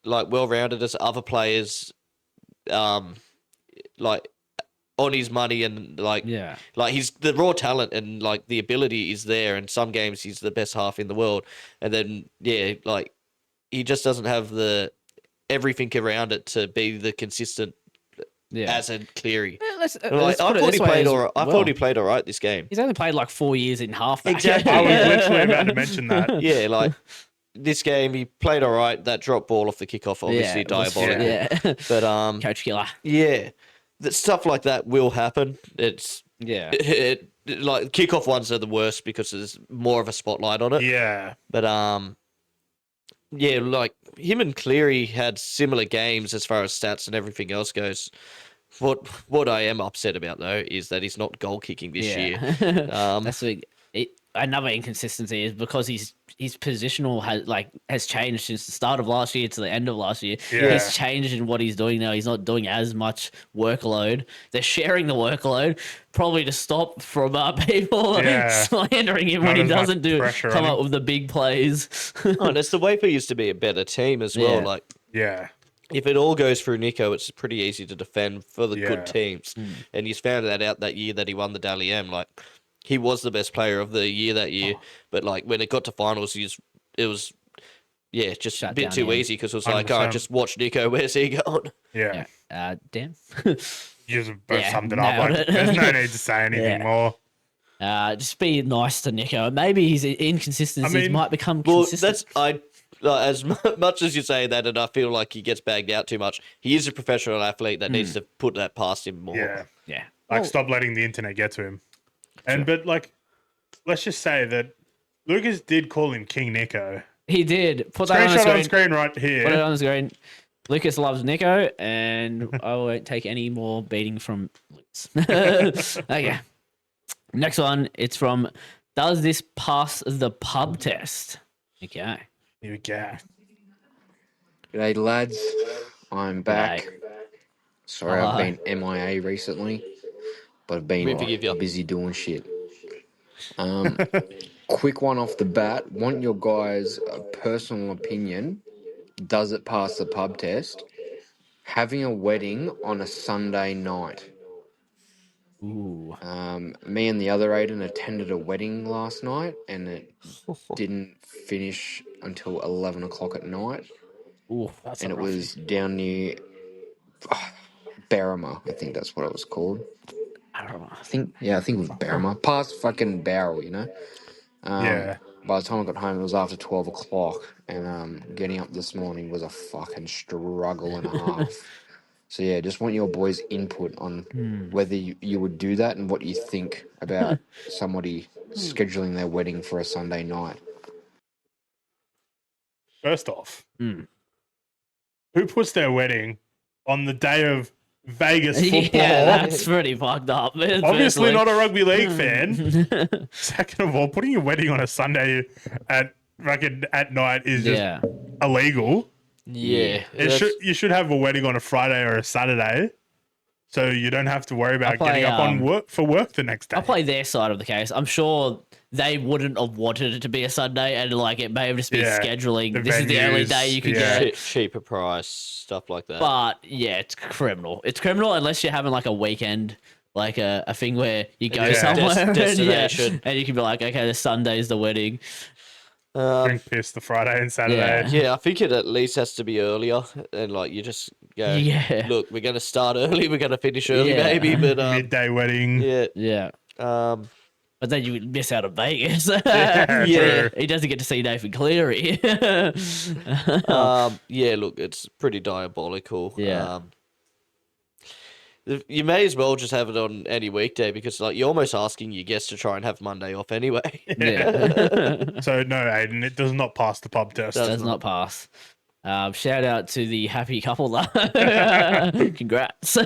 like well rounded as other players. Like on his money and like Yeah. like he's the raw talent and like the ability is there. And some games he's the best half in the world, and then like he just doesn't have the everything around it to be the consistent as a Cleary. Let's Like, put I it thought this he way played as all right. I well. thought he played all right this game. He's only played like 4 years in halfback. Exactly. I was literally about to mention that. Yeah, like this game he played all right. That drop ball off the kickoff, obviously it was- diabolical. Yeah. But Coach Killer. yeah, that stuff like that will happen. It's Yeah. like kickoff ones are the worst because there's more of a spotlight on it. Yeah. But yeah, like him and Cleary had similar games as far as stats and everything else goes. What I am upset about though is that he's not goal kicking this year. That's another inconsistency is because his positional has changed since the start of last year to the end of last year. Yeah. He's changed in what he's doing now. He's not doing as much workload. They're sharing the workload probably to stop from people Yeah. slandering him Not when he as much doesn't pressure come on up him. with the big plays. Oh, and it's the way for used to be a better team as well. Yeah. Like Yeah. if it all goes through Nico, it's pretty easy to defend for the Yeah. good teams. And he's found that out that year that he won the Dally M. Like he was the best player of the year that year, but like when it got to finals, it was just Shut a bit down too the end. easy because it was like, oh, 100%. just watch Nico. Where's he going? Yeah. Damn. You just both Yeah, summed it up. nailed Like, it. there's no need to say anything Yeah. more. Just be nice to Nico. Maybe his inconsistencies I mean, might become Well, consistent. as much as you say that, and I feel like he gets bagged out too much. He is a professional athlete that needs to put that past him more. Yeah. Yeah. Like, Oh. stop letting the internet get to him. But like, let's just say that Lucas did call him King Nico. He did. Put that on the Screenshot screen. on screen right Put it here. on the screen. Lucas loves Nico, and I won't take any more beating from Lucas. Okay. Next one. It's from Does this pass the pub test? Okay. Here we go. G'day, lads. I'm back. G'day. Sorry, Hello. I've been MIA recently, but I've We been forgive you. busy doing shit. Quick one off the bat. Want your guys' personal opinion. Does it pass the pub test? Having a wedding on a Sunday night. Ooh. Me and the other Aiden attended a wedding last night, and it didn't finish until 11 o'clock at night. Ooh. And it was down near Berrima. I think that's what it was called. I don't know. I think it was Berrima. Past fucking Barrel, you know? Yeah. By the time I got home, it was after 12 o'clock. And getting up this morning was a fucking struggle and a half. So, yeah, just want your boys' input on whether you would do that and what you think about somebody scheduling their wedding for a Sunday night. First off, Hmm. who puts their wedding on the day of Vegas football? Yeah, that's pretty fucked up. Obviously firstly. not a rugby league fan. Second of all, putting your wedding on a Sunday at night is just Yeah. illegal. Yeah. You should have a wedding on a Friday or a Saturday, so you don't have to worry about play, getting up on work the next day. I'll play their side of the case. I'm sure they wouldn't have wanted it to be a Sunday, and like it may have just been Yeah, scheduling. the This is the only venues, day you could yeah. get. Cheaper price, stuff like that. But yeah, it's criminal. It's criminal unless you're having like a weekend, like a thing where you go Yeah. somewhere and, Destination. and you can be like, okay, the Sunday's the wedding. Drink piss the Friday and Saturday. Yeah, I think it at least has to be earlier, and like you just go, Yeah. look, we're gonna start early, we're gonna finish early, Yeah. maybe, but Midday wedding. yeah, Yeah. um, But then you would miss out on Vegas. Yeah, true. He doesn't get to see Nathan Cleary. yeah. Look, it's pretty diabolical. Yeah. You may as well just have it on any weekday because, like, you're almost asking your guests to try and have Monday off anyway. Yeah. So no, Aiden, it does not pass the pub test. Does not pass. Shout out to the happy couple though. Congrats.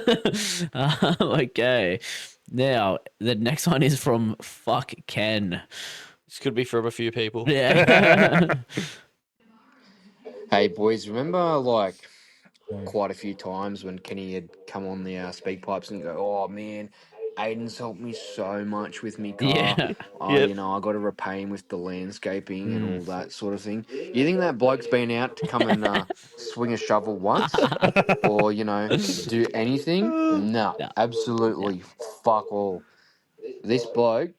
Okay. Now the next one is from Fuck Ken. This could be from a few people. Yeah. Hey, boys, remember like quite a few times when Kenny had come on the speak pipes and go, "Oh man, Aiden's helped me so much with me car. Yeah. Yep. You know, I got to repay him with the landscaping and all that sort of thing." You think that bloke's been out to come and swing a shovel once, or you know, do anything? No, absolutely fuck all. This bloke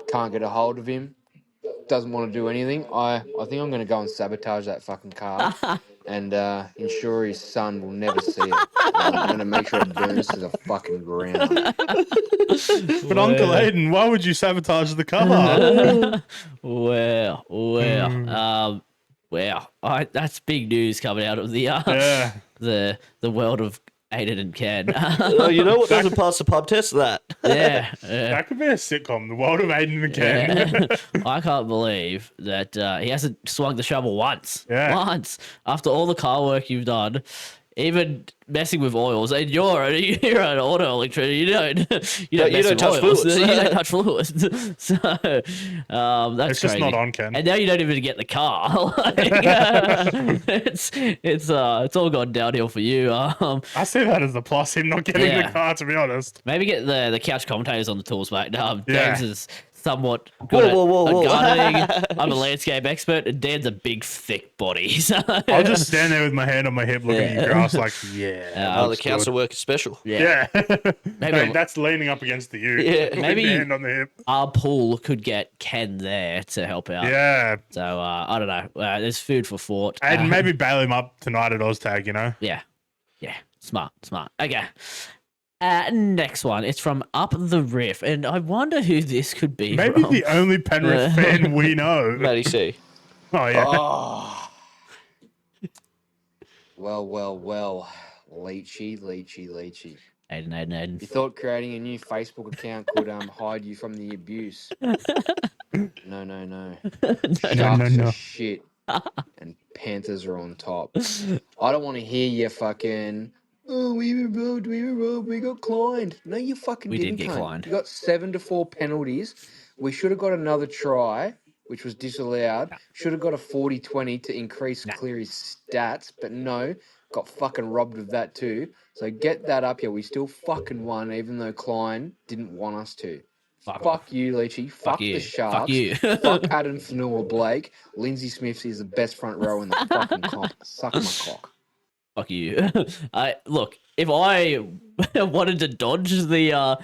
can't get a hold of him. Doesn't want to do anything. I think I'm going to go and sabotage that fucking car and ensure his son will never see it. I'm going to make sure it burns to the fucking ground. But Uncle Aiden, why would you sabotage the car? Wow. That's big news coming out of the Yeah. the world of Aiden and Ken. Oh, you know what doesn't pass the pub test? That. yeah. That could be a sitcom, The World of Aiden and Ken. Yeah. I can't believe that he hasn't swung the shovel once. Yeah. Once. After all the car work you've done, even messing with oils, and you're an auto electrician. You don't mess with touch oils. fluids. You don't touch fluids. So that's It's just crazy. not on, Ken. And now you don't even get the car. Like, it's all gone downhill for you. I see that as the plus, him not getting Yeah. the car, to be honest. Maybe get the couch commentators on the tools, mate. Yeah. Dan's is somewhat good Whoa. at gardening. I'm a landscape expert, and Dan's a big, thick body. So, I'll just stand there with my hand on my hip looking at your grass like, yeah. Oh, the looks council good. work is special. Yeah. Maybe Hey, that's leaning up against the U. Yeah. With Maybe- the hand on the hip. our pool could get Ken there to help out. Yeah. So I don't know. There's food for thought. Aiden, maybe bail him up tonight at OzTag, you know? Yeah. Smart. Okay. Next one. It's from Up the Riff, and I wonder who this could be. Maybe from. the only Penrith fan we know. Matty C. Oh, yeah. Oh. Well. Leachy. Aiden. You thought creating a new Facebook account could hide you from the abuse. No. No, Sharks are no. shit. And Panthers are on top. I don't want to hear you fucking. Oh, we were robbed. We got Klein. No, you fucking We did didn't. get cunt. Klein. You got 7-4 penalties. We should have got another try, which was disallowed. Should have got a 40-20 to increase Cleary's stats, but no, got fucking robbed of that too. So get that up here. We still fucking won, even though Klein didn't want us to. Fuck you, Leachy. Fuck you. the Sharks. Fuck you. Fuck Adam Fanua Blake. Lindsay Smith is the best front row in the fucking comp. Suck my cock. Fuck you. Look, if I wanted to dodge the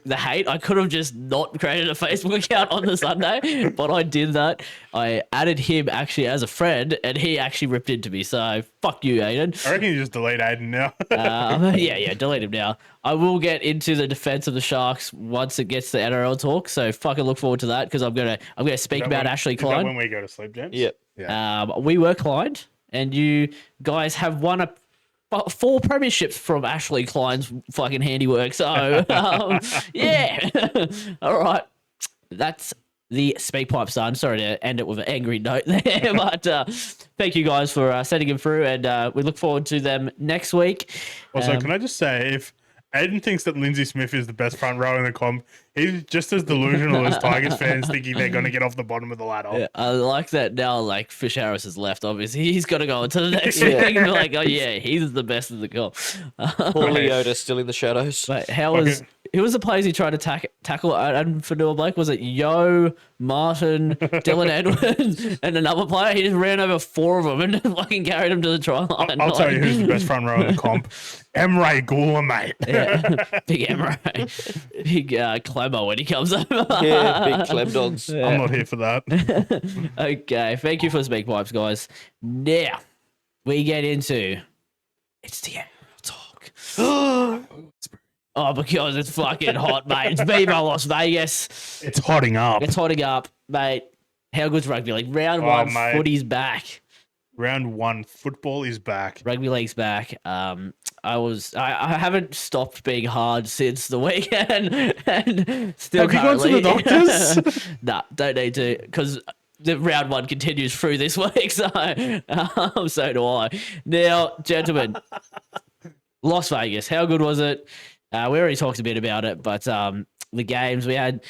hate, I could have just not created a Facebook account on the Sunday, but I did that. I added him actually as a friend, and he actually ripped into me. So fuck you, Aiden. I reckon you just delete Aiden now. Yeah, delete him now. I will get into the defense of the Sharks once it gets to NRL talk. So fucking look forward to that because I'm gonna speak about Ashley Is that Klein. when we go to sleep, James? Yep. Yeah. We were Klein, and you guys have won 4 premierships from Ashley Klein's fucking handiwork. So, yeah. All right. That's the speak pipe, son. Sorry to end it with an angry note there, but thank you guys for sending him through, and we look forward to them next week. Also, can I just say, if Aiden thinks that Lindsay Smith is the best front row in the comp, he's just as delusional as Tigers fans thinking they're going to get off the bottom of the ladder. Yeah, I like that now. Like Fish Harris has left. Obviously, he's got to go on to the next Yeah. thing. Like, oh yeah, he's the best of the comp. Poor Leota still in the shadows. But who was the players he tried to tackle Adam Fanua Blake? Was it Yo, Martin, Dylan Edwards, and another player? He just ran over 4 of them and fucking carried them to the try line. I'll tell you who's the best front row in the comp. Emre Gula, mate. Yeah. Big Emre. Big Clemmer when he comes over. Yeah, big Clem dogs. I'm not here for that. Okay, thank you for the speak pipes, guys. Now, we get into... It's the NRL talk. Oh, because it's fucking hot, mate. It's Viva Las Vegas. It's hotting up. It's hotting up, mate. How good's rugby league? Round 1, mate. footy's back. Round 1, football is back. Rugby league's back. I haven't stopped being hard since the weekend, and still Have you gone to the doctors? Nah, don't need to, because the round 1 continues through this week, so so do I. Now, gentlemen, Las Vegas, how good was it? We already talked a bit about it, but the games we had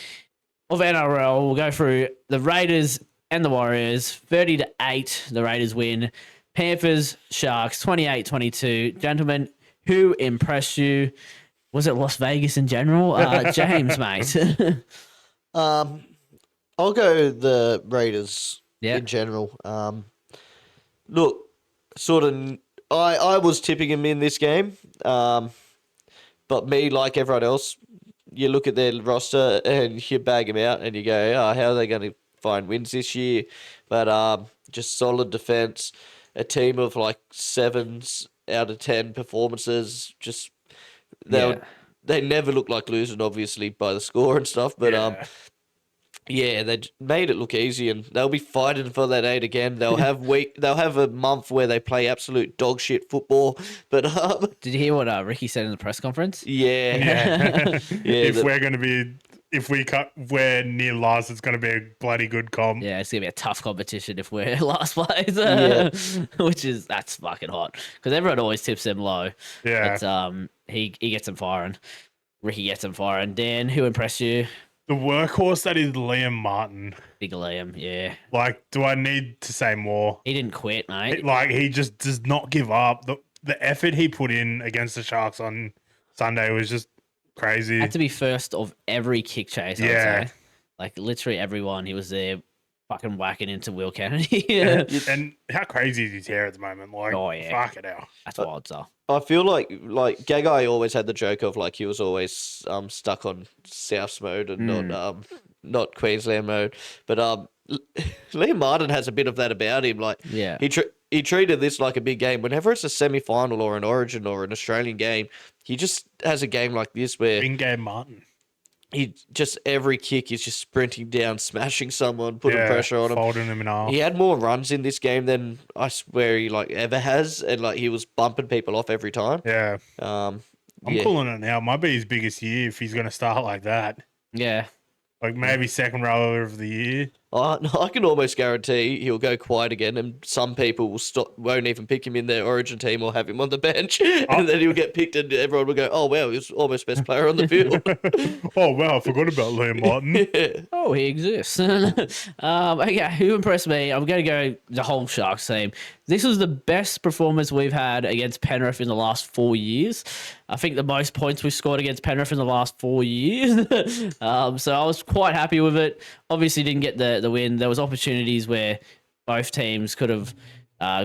of NRL, we'll go through the Raiders and the Warriors. 30-8, the Raiders win. Panthers, Sharks, 28-22. Gentlemen, who impressed you? Was it Las Vegas in general? James, mate. I'll go the Raiders Yeah. in general. Look, sort of, I was tipping them in this game, but me, like everyone else, you look at their roster and you bag them out and you go, oh, how are they going to find wins this year? But just solid defense, a team of like 7s out of 10 performances. Just they never look like losing, obviously by the score and stuff. But they made it look easy, and they'll be fighting for that 8 again. They'll have a month where they play absolute dog shit football. But Did you hear what Ricky said in the press conference? yeah, If we're near last, it's going to be a bloody good comp. Yeah, it's gonna be a tough competition if we're last place. That's fucking hot because everyone always tips them low. Yeah. But he gets them firing. Ricky gets them firing. Dan, who impressed you? The workhorse that is Liam Martin. Big Liam, yeah. Like, do I need to say more? He didn't quit, mate. Like, he just does not give up. The effort he put in against the Sharks on Sunday was just crazy. Had to be first of every kick chase, I would say. Like, literally everyone, he was there fucking whacking into Will Kennedy. And how crazy is his hair at the moment? Like, fuck it out. That's wild stuff. I feel like Gagai always had the joke of like he was always stuck on Souths mode and not Queensland mode. But Liam Martin has a bit of that about him. Like he treated this like a big game. Whenever it's a semi-final or an Origin or an Australian game, he just has a game like this where Big game Martin. He just every kick is just sprinting down, smashing someone, putting pressure on him, folding him in half. He had more runs in this game than I swear he like ever has, and like he was bumping people off every time. Yeah. I'm Yeah. calling it now. It might be his biggest year if he's going to start like that. Yeah. Like maybe second rower of the year. I can almost guarantee he'll go quiet again, and some people won't even pick him in their Origin team or have him on the bench, and then he'll get picked, and everyone will go, "Oh wow, he's almost best player on the field." Oh wow, I forgot about Liam Martin. Yeah. Oh, he exists. Okay, who impressed me? I'm going to go the whole Sharks team. This was the best performance we've had against Penrith in the last 4 years. I think the most points we've scored against Penrith in the last 4 years. So I was quite happy with it. Obviously, didn't get the win. There was opportunities where both teams could have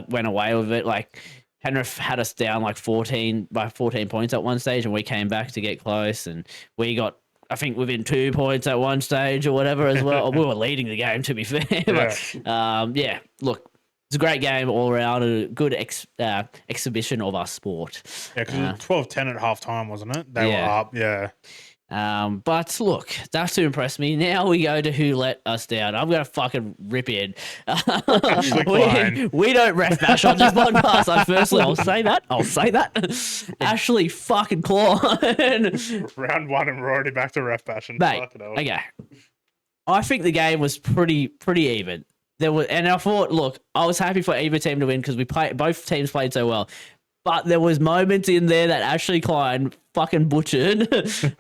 went away with it. Like Penrith had us down like 14 points at one stage, and we came back to get close, and we got, I think, within 2 points at one stage or whatever as well. We were leading the game, to be fair. But, yeah, look, it's a great game all around, a good exhibition of our sport. Yeah, because it was 12-10 at halftime, wasn't it? They Yeah. were up, yeah. But look, that's to impress me. Now we go to who let us down. I'm gonna fucking rip in. Klein. we don't ref bash on this podcast. I'll say that. Ashley fucking Klein. Round one and we're already back to ref bashing. Mate, Fucking hell. okay. I think the game was pretty even. And I thought, look, I was happy for either team to win because both teams played so well. But there was moments in there that Ashley Klein fucking butchered.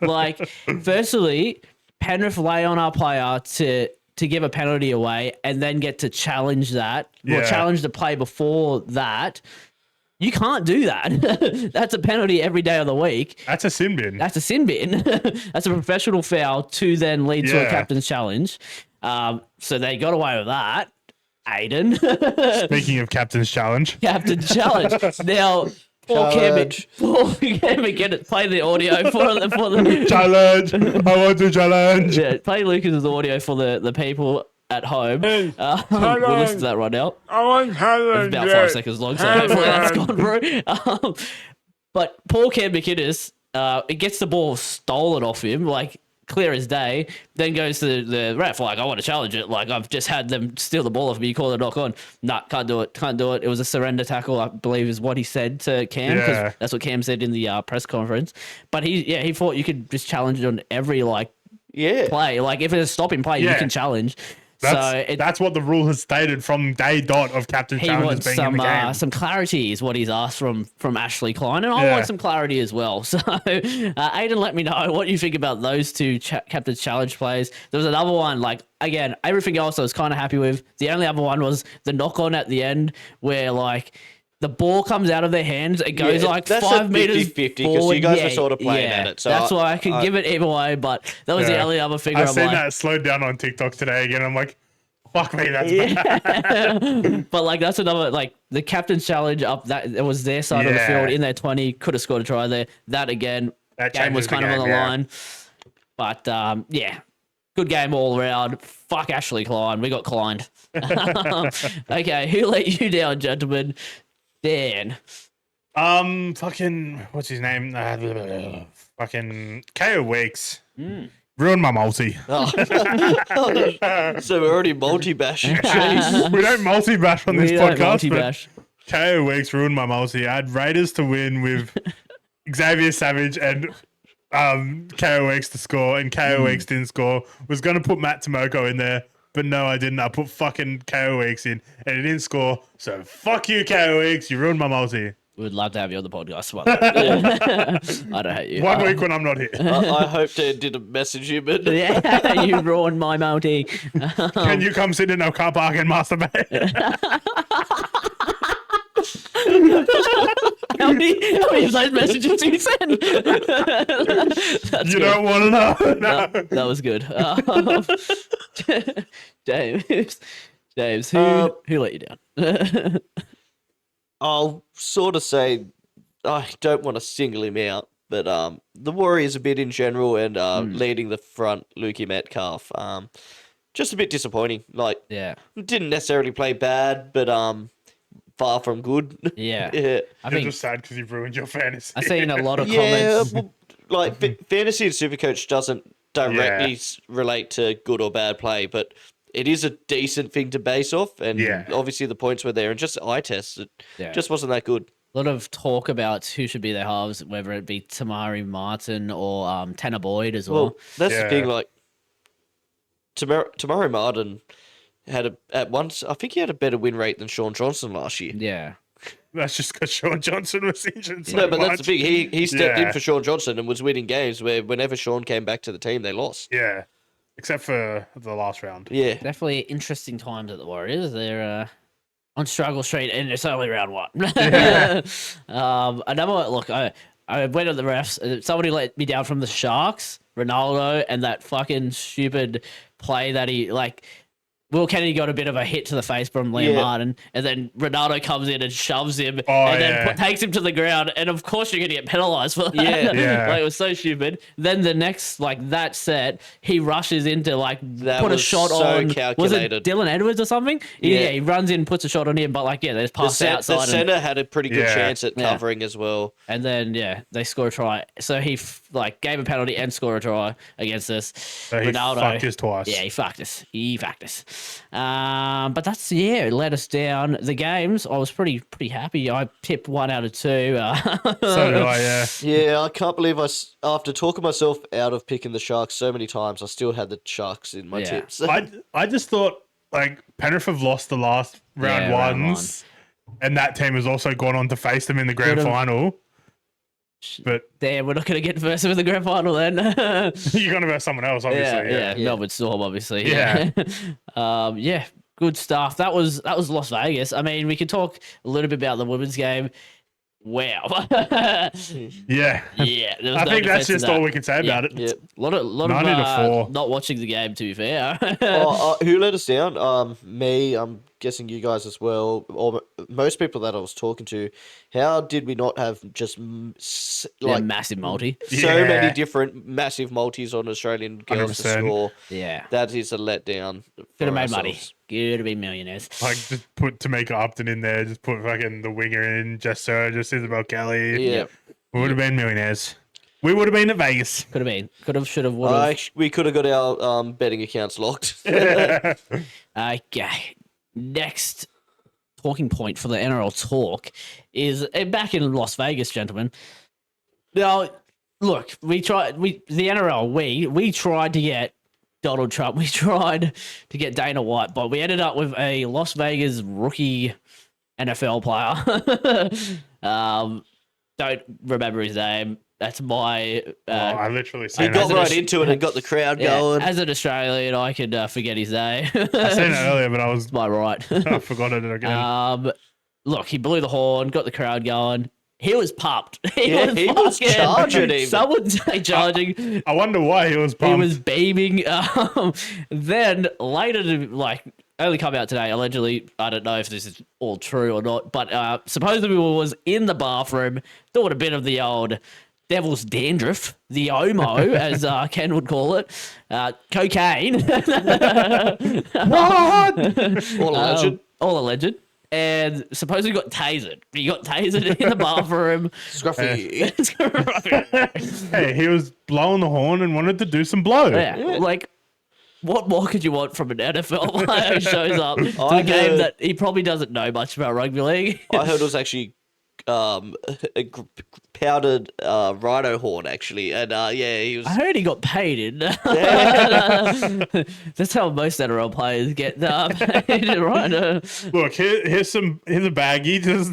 Like, firstly, Penrith lay on our player to give a penalty away and then get to challenge that. Well, Yeah. challenge the play before that. You can't do that. That's a penalty every day of the week. That's a sin bin. That's a sin bin. That's a professional foul to then lead to a Yeah. captain's challenge. So they got away with that. Aiden. Speaking of Captain's Challenge. Captain challenge. Now, Paul Challenge. Cameron, get it. Play the audio for the Challenge! I want to challenge! yeah, play Lucas's audio for the people at home. We'll listen to that right now. I want challenge! It's about 5 seconds long, so hopefully that's gone through. But Paul Cam McInnes, it gets the ball stolen off him, like clear as day, then goes to the ref, like, I want to challenge it. Like, I've just had them steal the ball off me. You call it a knock on. Nah, can't do it. It was a surrender tackle, I believe is what he said to Cam, because Yeah. that's what Cam said in the press conference. But he thought you could just challenge it on every, like, Yeah. play. Like, if it's a stopping play, you Yeah. can challenge. That's what the rule has stated from day dot of Captain's He Challenges wants being in the game. some clarity is what he's asked from Ashley Klein, and I Yeah. want some clarity as well. So, Aiden, let me know what you think about those two Captain's Challenge plays. There was another one, like, again, everything else I was kind of happy with. The only other one was the knock-on at the end where, like, the ball comes out of their hands. It goes Yeah, like that's a 5 meters 50-50 'cause forward. you guys were sort of playing yeah. at it, so that's why I could give it either way, but that was the Yeah. only other figure I've I'm seen like, that slowed down on TikTok today again. I'm like, fuck me, that's bad. But like that's another, like the captain's challenge up, that it was their side of the Yeah. field in their 20, could have scored a try there. That again, That game was changes the kind of on game, the yeah. line. But yeah, good game all around. Fuck Ashley Klein, we got Klein. Okay, who let you down, gentlemen? Dan. Fucking, what's his name? Fucking KO Weeks. Ruined my multi. Oh. So we're already multi-bashing. Jeez. We don't multi-bash on this We don't podcast, multi-bash. but KO Weeks ruined my multi. I had Raiders to win with Xavier Savage and KO Weeks to score, and KO Weeks didn't score. Was going to put Matt Tomoko in there, but no, I didn't. I put fucking KO Weeks in, and he didn't score. So fuck you, KO Weeks. You ruined my multi. We'd love to have you on the podcast. I don't hate you. 1 week when I'm not here. I hope Dan didn't message you, but Yeah, you ruined my multi. Can you come sit in our car park and masturbate? How many of those messages did you send? That's You good. don't want to know. No. That was good. James, who let you down? I'll sort of say I don't want to single him out, but the Warriors a bit in general and leading the front, Lukey Metcalf, just a bit disappointing. Like, Yeah, didn't necessarily play bad, but far from good. yeah. Yeah. I You're mean, just sad because you've ruined your fantasy. I've seen a lot of Yeah, comments. well, like fantasy and Supercoach doesn't directly relate to good or bad play, but it is a decent thing to base off, and Yeah. obviously the points were there, and just eye tests, it Yeah. just wasn't that good. lot of talk about who should be their halves, whether it be Tamari Martin or Tanner Boyd as well. Well, that's the Yeah. thing. Like, Tamari Martin at once. I think he had a better win rate than Sean Johnson last year. Yeah. That's just because Sean Johnson was injured so No, but much. that's the thing. He stepped in Yeah. for Sean Johnson and was winning games where whenever Sean came back to the team, they lost. Yeah, except for the last round. Yeah. Definitely interesting times at the Warriors. They're on struggle street, and it's only round one. Another one, look, I went on the refs. Somebody let me down from the Sharks, Ronaldo, and that fucking stupid play that he like. Will Kennedy got a bit of a hit to the face from Liam Yeah. Martin, and then Ronaldo comes in and shoves him, Oh, and then yeah. takes him to the ground. And of course, you're going to get penalised for that. Yeah. Yeah. Like, it was so stupid. Then the next, like that set, he rushes into like That put a was shot so on. Was it calculated. Dylan Edwards or something? Yeah, Yeah. he runs in, puts a shot on him, but like they just The, pass the outside, center had a pretty good Yeah. chance at Yeah. covering as well. and then they score a try. So he like gave a penalty and scored a try against us. So he Ronaldo fucked us twice. Yeah, he fucked us. But that's it let us down. The games, I was pretty happy. I tipped 1 out of 2. So did I, yeah. Yeah, I can't believe after talking myself out of picking the Sharks so many times, I still had the Sharks in my Yeah. tips. I just thought, like, Penrith have lost the last round Yeah, round ones, and that team has also gone on to face them in the grand Could've- final. But Damn, we're not going to get versus in the grand final then. you're going to verse someone else, obviously. yeah, Yeah. Melbourne Storm, obviously. Yeah. Yeah, good stuff. That was Las Vegas. I mean, we could talk a little bit about the women's game. Wow. Yeah. Yeah, there was I no think that's defense in just that. all we can say about it. Yeah. A lot of 90 to 4. not watching the game, to be fair. Who let us down? Me. I'm guessing you guys as well, or most people that I was talking to. How did we not have just Like massive multi. so Yeah. many different massive multis on Australian girls to 100%. score? Yeah. That is a letdown. Could for have made money. ourselves. Could have been millionaires. Like, just put Tamika Upton in there, just put fucking the winger in, just Isabel Kelly. Yeah. We would have been millionaires. We would have been at Vegas. Could have been. Could have, should have, would have. We could have got our betting accounts locked. Okay. Next talking point for the NRL talk is back in Las Vegas, gentlemen. Now, look, the NRL, we tried to get Donald Trump. We tried to get Dana White, but we ended up with a Las Vegas rookie NFL player. Don't remember his name. That's my. I literally He seen got it. right into it and got the crowd Yeah, going. as an Australian, I could forget his name. I seen it earlier, but I was My right. I forgot it again. Look, he blew the horn, got the crowd going. He was pumped. He was fucking- charging him. Some would say charging. I wonder why he was He pumped. was beaming. Then later, only come out today. Allegedly, I don't know if this is all true or not, but supposedly was in the bathroom doing a bit of the old devil's dandruff, the OMO, as Ken would call it, cocaine. All alleged. All alleged. And supposedly got tasered. He got tasered in the bathroom. Scruffy. Hey, he was blowing the horn and wanted to do some blow. Yeah, like, what more could you want from an NFL player who shows up to I a game heard- that he probably doesn't know much about rugby league? I heard it was actually a powdered rhino horn, actually. And yeah, he was. I heard he got paid in. That's how most NRL players get paid, right? Look, here's a baggie. This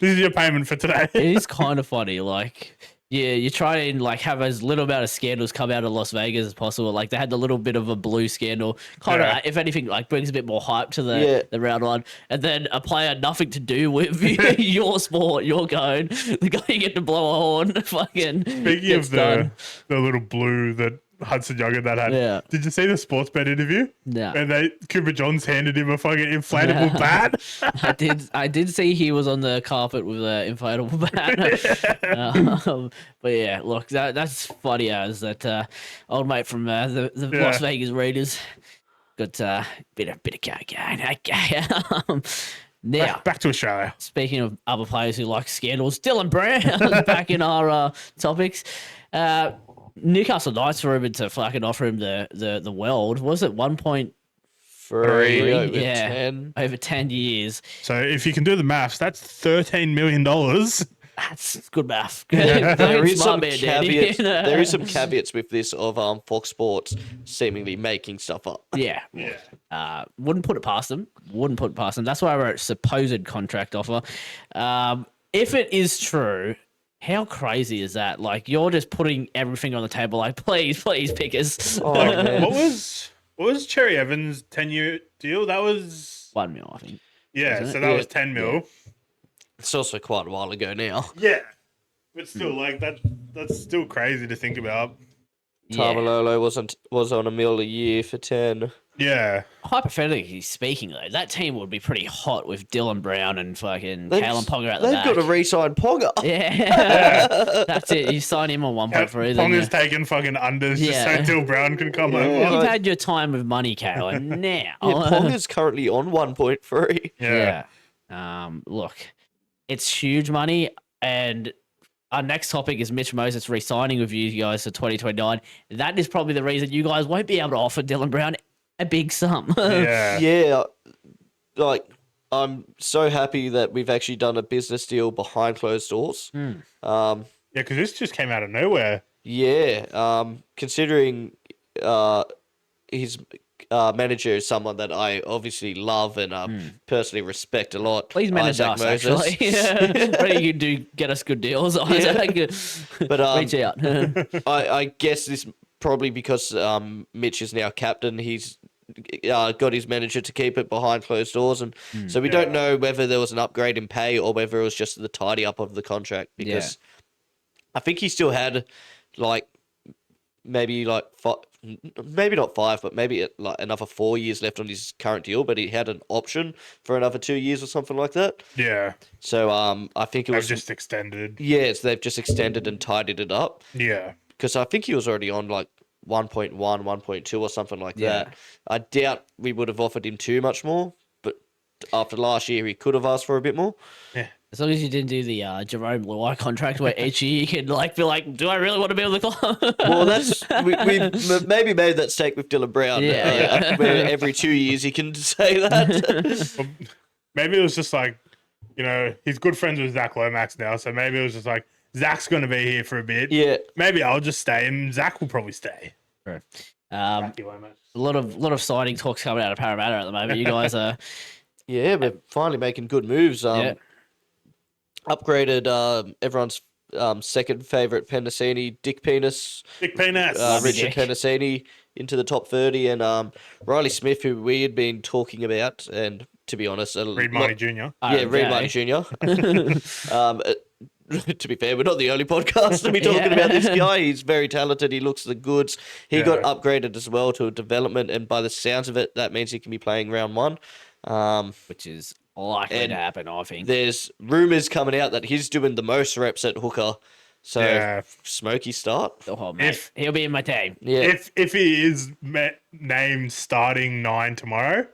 is your payment for today. It is kind of funny. Like, yeah, you try and like have as little amount of scandals come out of Las Vegas as possible. Like they had the little bit of a blue scandal, kind Yeah. of, if anything, like brings a bit more hype to Yeah. the round one. And then a player nothing to do with your sport, your going, the guy you get to blow a horn, fucking. Speaking gets of done. the little blue that Hudson Young that had, Yeah. did you see the sports bet interview? No. And Cooper Johns handed him a fucking inflatable bat. I did see he was on the carpet with an inflatable bat. But yeah, look, that's funny as that old mate from the Yeah. Las Vegas Raiders got bit of cocaine. Okay. Now, Back to Australia. speaking of other players who like scandals, Dylan Brown back in our topics. Newcastle Knights were rumored to fucking offer him the world. Was it 1.5 Three over Yeah. 10. over 10 years. So if you can do the maths, that's $13 million. That's good math. There Very is smart some man, Danny. caveats. There is some caveats with this of Fox Sports seemingly making stuff up. Yeah. Wouldn't put it past them. Wouldn't put it past them. That's why I wrote supposed contract offer. If it is true, how crazy is that? Like, you're just putting everything on the table. Like, please pick us. Oh, Like, man. what was Cherry Evans' 10-year deal? That was 1 mil, I think. yeah. Wasn't So it? that Yeah. was 10 mil. It's also quite a while ago now. Yeah, but still, like that's still crazy to think about. Yeah. Tamalolo was on $1 million a year for 10. Yeah, Hypothetically speaking, though, that team would be pretty hot with Dylan Brown and fucking They've- Kalen Ponga at the They've back. got to re-sign Ponga. Yeah. That's it. You sign him on 1.3. then Ponga's you- taking fucking unders Yeah. just so Dill Brown can come Yeah. over. You've had your time with money, Kalen. Now. Yeah, Ponga's currently on 1.3. Yeah. Look, it's huge money, and our next topic is Mitch Moses re-signing with you guys for 2029. That is probably the reason you guys won't be able to offer Dylan Brown a big sum. Yeah. Yeah, like I'm so happy that we've actually done a business deal behind closed doors. Yeah, because this just came out of nowhere. Considering his manager is someone that I obviously love and personally respect a lot. Please manage Isaac us, Moses. actually. Ready you do get us good deals, Isaac. But Reach out. I guess this probably because Mitch is now captain. He's got his manager to keep it behind closed doors, and so we don't know whether there was an upgrade in pay or whether it was just the tidy up of the contract. Because I think he still had like maybe like maybe not 5, but maybe like another 4 years left on his current deal. But he had an option for another 2 years or something like that. Yeah, So I think it they've was just extended. yeah, so they've just extended and tidied it up. Yeah, Because I think he was already on like 1.1, 1.2 or something like Yeah. that. I doubt we would have offered him too much more, but after last year, he could have asked for a bit more. As long as you didn't do the Jerome Luai contract where each year you could like be like, do I really want to be on the club? Well, that's we've maybe made that stake with Dylan Brown. Yeah. Where every 2 years he can say that. well, maybe it was just like, you know, he's good friends with Zach Lomax now, so maybe it was just like Zach's going to be here for a bit. Yeah. Maybe I'll just stay, and Zach will probably stay. A Zachy Lomax. lot of signing talks coming out of Parramatta at the moment. You guys are Yeah, we're finally making good moves. Yeah. Upgraded everyone's second favourite Penasini, Dick Penis. Dick Penis. Richard Dick. Penasini into the top 30, and Riley Smith, who we had been talking about, and to be honest, Reed Marty Jr. yeah, Reed RMJ. Martin Jr. To be fair, we're not the only podcast to be talking Yeah. about this guy. He's very talented. He looks the goods. He got Yeah. upgraded as well to a development, and by the sounds of it, that means he can be playing round 1. which is likely And to happen, I think. There's rumours coming out that he's doing the most reps at hooker. So, Yeah. smoky start. Oh, mate, If- he'll be in my team. Yeah. If he is named starting 9 tomorrow,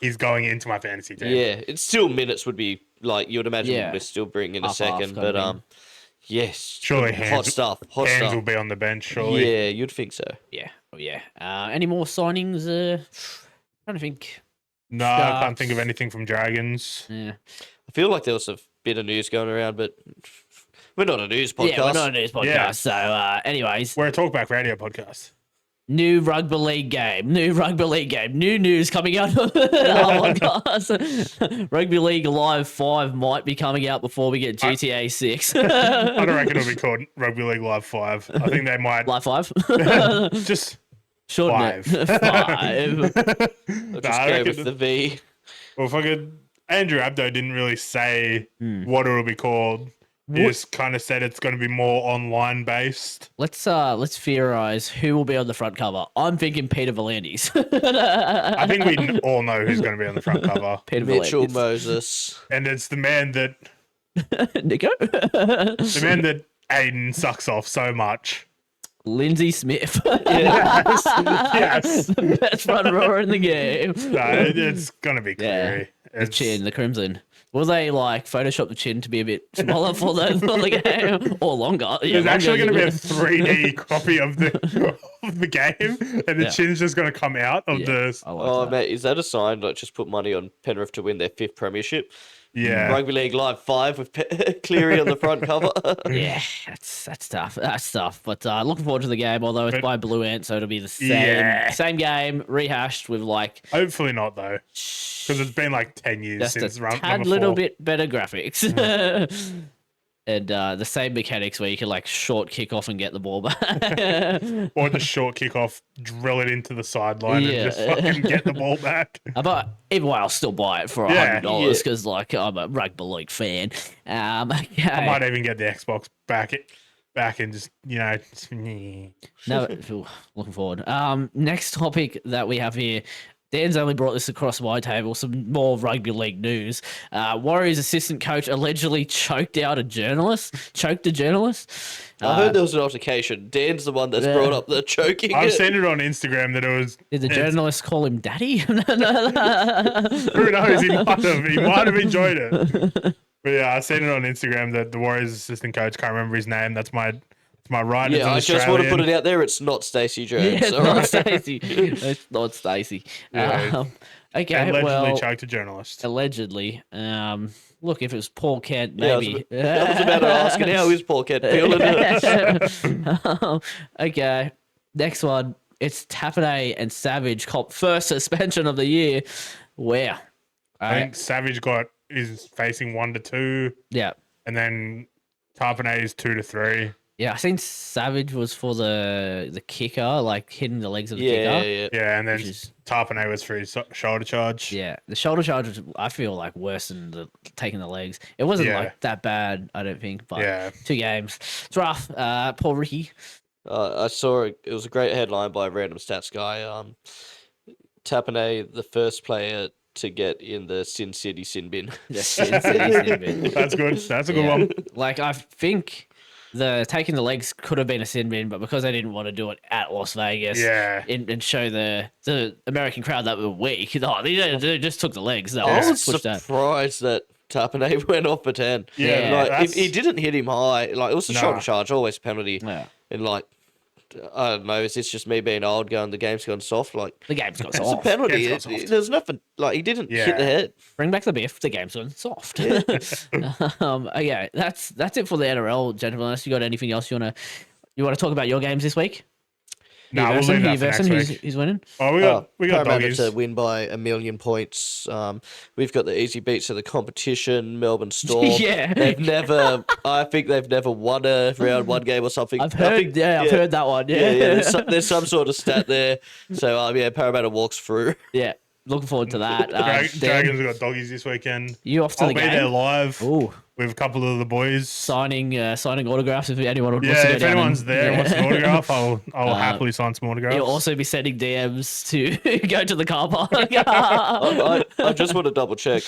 he's going into my fantasy team. Yeah, it's still minutes would be like you would imagine Yeah. we'd still bring in a Half-half second, kind of but thing. yes, Surely hot Hands- stuff, hot Hands stuff. will be on the bench, surely. Yeah, you'd think so. Yeah. Oh, yeah. Any more signings? Trying to think. No, I can't think of anything from Dragons. Yeah. I feel like there was a bit of news going around, but we're not a news podcast. Yeah, we're not a news podcast. Yeah. So, anyways, We're a Talkback Radio podcast. new rugby league game. New news coming out on our podcast. Rugby League Live 5 might be coming out before we get GTA 6. I don't reckon it'll be called Rugby League Live 5. I think they might Live 5? just. Shorten Five. it. 5. I'll just I go reckon with the V. Well, fucking Andrew Abdo didn't really say what it'll be called. He What- just kind of said it's going to be more online based. Let's theorize who will be on the front cover. I'm thinking Peter Volandis. I think we all know who's going to be on the front cover, Peter Mitchell Volandis. Moses. and it's the man that Nico. Aiden sucks off so much. Lindsay Smith. Yes. The best front rower in the game. No, it's going to be Yeah. Cleary. The It's- chin, the crimson. Will they like Photoshop the chin to be a bit smaller for the game or longer? Yeah, There's actually going to be a longer. 3D copy of of the game, and the Yeah. chin's just going to come out of Yeah. the. I like Oh, that. mate, is that a sign? Like, just put money on Penrith to win their 5th premiership. Yeah. Rugby League Live 5 with Cleary on the front cover. Yeah, that's tough. That's tough. But looking forward to the game, although it's But- by Blue Ant, so it'll be the same Yeah. same game rehashed with like Hopefully not, though, because it's been like 10 years just since a round tad number little 4. bit better graphics. And the same mechanics where you can like short kick off and get the ball back. Or just short kick off, drill it into the sideline, Yeah. and just fucking get the ball back. But either way, I'll still buy it for Yeah. $100 because like I'm a rugby league fan. Okay. I might even get the Xbox back and just, No, ooh, looking forward. Next topic that we have here. Dan's only brought this across my table. Some more rugby league news. Warriors assistant coach allegedly choked a journalist. I heard there was an altercation. Dan's the one that's Yeah. brought up the choking. I've seen it on Instagram that it was. Did the it's- journalist call him daddy? Who knows? He might have enjoyed it. But yeah, I've seen it on Instagram that the Warriors assistant coach, can't remember his name. That's my right. Yeah, I as just an want to put Australian. it out there. It's not Stacey Jones. Yeah, it's all not right? Stacey. It's not Stacey. Yeah. Okay, Allegedly well, choked a journalist. allegedly. Look, if it was Paul Kent, Yeah, maybe. I was about to ask, and how is Paul Kent feeling? Okay, next one. It's Tapane and Savage cop first suspension of the year. Wow. I think Savage is facing 1 to 2, Yeah. and then Tarpanay is 2 to 3. Yeah, I think Savage was for the kicker, like hitting the legs of the Yeah, kicker. yeah. Yeah, and then Which is- Tarpanay was for his shoulder charge. Yeah, the shoulder charge was, I feel like, worse than taking the legs. It wasn't Yeah. like that bad, I don't think, but Yeah. 2 games. It's rough. Paul Ricky. I saw it. It was a great headline by a random stats guy. Tapane, the first player to get in the Sin City sin bin. That's good. That's a good one. Like, I think the taking the legs could have been a sin bin, but because they didn't want to do it at Las Vegas Yeah. and show the American crowd that were weak, they just took the legs. No, I Yeah. was pushed that. surprised that Tapane went off for 10. Yeah, Yeah. Like, that's- if he didn't hit him high, like, it was a Nah. shoulder charge, always a penalty. Yeah. And, like, I don't know, is this just me being old, going, the game's gone soft? Like, The game's got it's a soft. penalty. Game's got soft. There's nothing, like, he didn't hit Yeah. the head. Bring back the biff. The game's gone soft. Okay, that's it for the NRL, gentlemen. Unless you got anything else you want to talk about your games this week? No, we'll leave that for next week. Who's winning? Oh, we got Parramatta doggies. to win by 1,000,000 points. We've got the easy beats of the competition. Melbourne Storm. Yeah. I think they've never won a round 1 game or something. I've I heard. think- I've heard that one. Yeah, Yeah. There's some sort of stat there. So yeah, Parramatta walks through. Yeah. Looking forward to that. Dan, Dragons have got doggies this weekend. you off to I'll the be there game? live Ooh, with a couple of the boys. signing autographs if anyone wants to Yeah, go if down anyone's and- there and wants an autograph, I'll happily sign some autographs. You'll also be sending DMs to go to the car park. I just want to double check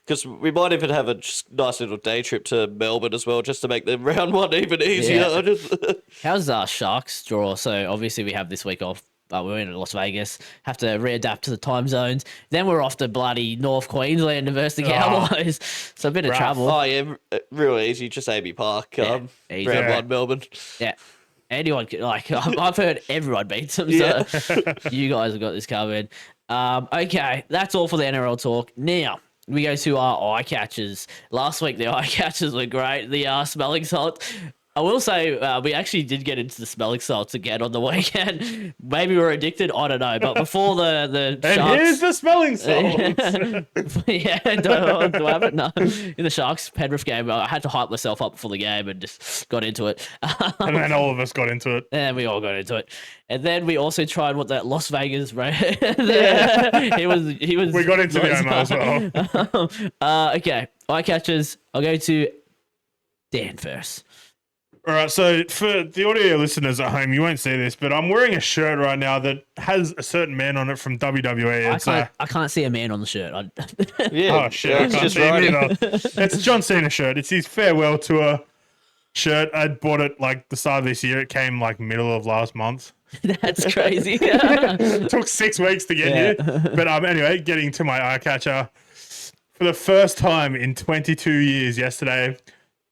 because we might even have a just nice little day trip to Melbourne as well, just to make the round 1 even easier. Yeah. I just, How's Sharks draw? So obviously we have this week off. We're in Las Vegas. Have to readapt to the time zones. Then we're off to bloody North Queensland to versus the Cowboys. So a bit of Rough. travel. oh yeah, real easy. Just AB Park. easy. Round Yeah. 1 Melbourne. Yeah. Anyone can, like I've heard everyone beats them. So you guys have got this covered. Okay, that's all for the NRL talk. Now we go to our eye catchers. Last week the eye catchers were great. The smelling salt. I will say we actually did get into the smelling salts again on the weekend. Maybe we're addicted. I don't know. But before the and Sharks, here's the smelling salts. yeah, do I have it? No. In the Sharks Penrith game, I had to hype myself up for the game and just got into it. And then all of us got into it. And we all got into it. And then we also tried what that Las Vegas he was We got into the Omo as well. Okay. Eye catchers. I'll go to Dan first. All right, so for the audio listeners at home, you won't see this, but I'm wearing a shirt right now that has a certain man on it from WWE. It's I can't see a man on the shirt. Yeah. oh shit, I it's can't just see him riding. either. It's a John Cena shirt. It's his farewell tour shirt. I bought it like the start of this year. It came like middle of last month. That's crazy. It took 6 weeks to get here. But anyway, getting to my eye catcher. For the first time in 22 years yesterday,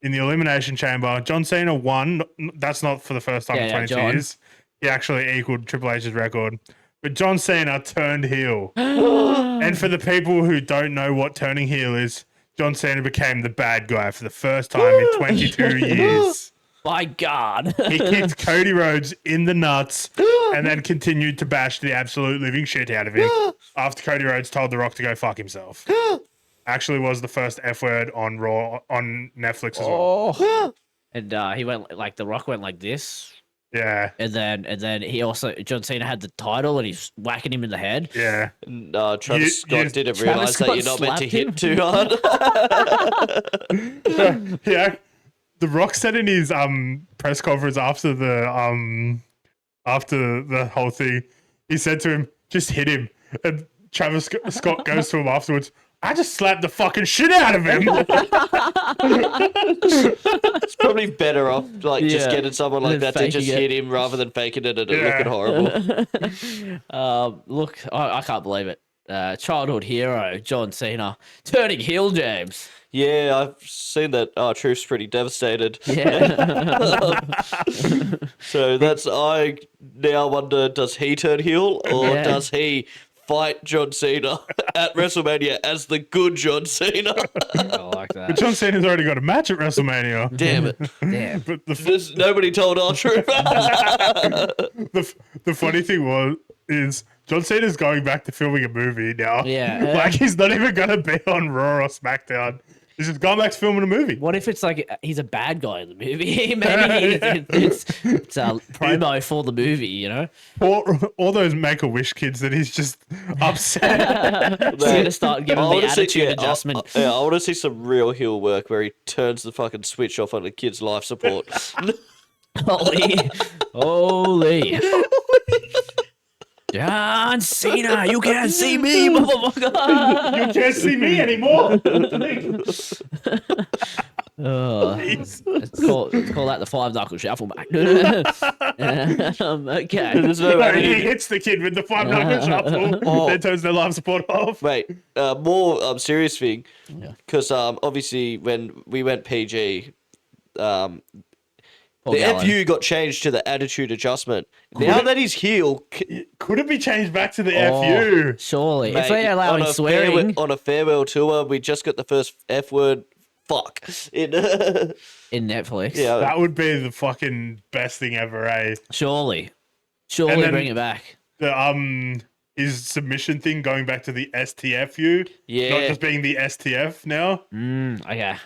in the Elimination Chamber, John Cena won. That's not for the first time in Yeah, 22 John. years. he actually equaled Triple H's record. But John Cena turned heel. And for the people who don't know what turning heel is, John Cena became the bad guy for the first time in 22 years. My God. He kicked Cody Rhodes in the nuts and then continued to bash the absolute living shit out of him after Cody Rhodes told The Rock to go fuck himself. Actually was the first F word on Raw on Netflix as well. Oh. And he went like The Rock went like this. Yeah. And then he also John Cena had the title and he's whacking him in the head. Yeah. And, Travis Scott didn't Travis realize that Scott you're not meant to slapped hit too hard. Yeah. The Rock said in his press conference after the whole thing, he said to him, just hit him. And Travis Scott goes to him afterwards, I just slapped the fucking shit out of him. It's probably better off just Yeah, getting someone like than that to just faking it. hit him rather than faking it and it Yeah. looking horrible. Look, I can't believe it. Childhood hero John Cena turning heel, James. Yeah, I've seen that. Truth's pretty devastated. Yeah. So I now wonder, does he turn heel or Yeah. does he fight John Cena at WrestleMania as the good John Cena? I like But that. John Cena's already got a match at WrestleMania. Damn it. Damn. But Nobody told our truth. the funny thing is John Cena's going back to filming a movie now. Yeah. Like he's not even gonna be on Raw or SmackDown. He's just going back to filming a movie. What if it's like he's a bad guy in the movie? Maybe it's a promo for the movie, you know? All those Make-A-Wish kids that he's just upset. He's gonna start giving I the wanna see- attitude yeah, adjustment. I want to see some real heel work where he turns the fucking switch off on the kid's life support. Holy. John Cena, you can't see me, motherfucker. You can't see me anymore. Oh, Jeez. let's call that the 5-knuckle shuffle, mate. Okay. There's no No, way. he hits the kid with the 5-knuckle shuffle, then turns their life support off. Wait, more serious thing, because obviously when we went PG, Paul the Gallo. FU got changed to the attitude adjustment. Now that he's heel, Could it be changed back to the Oh, FU? surely. If mate, they're allowing swearing on a farewell tour, we just got the first F word. Fuck. in Netflix, Yeah. That would be the fucking best thing ever, eh? surely And then- bring it back. The his submission thing going back to the STFU, Yeah. not just being the STF now. Okay.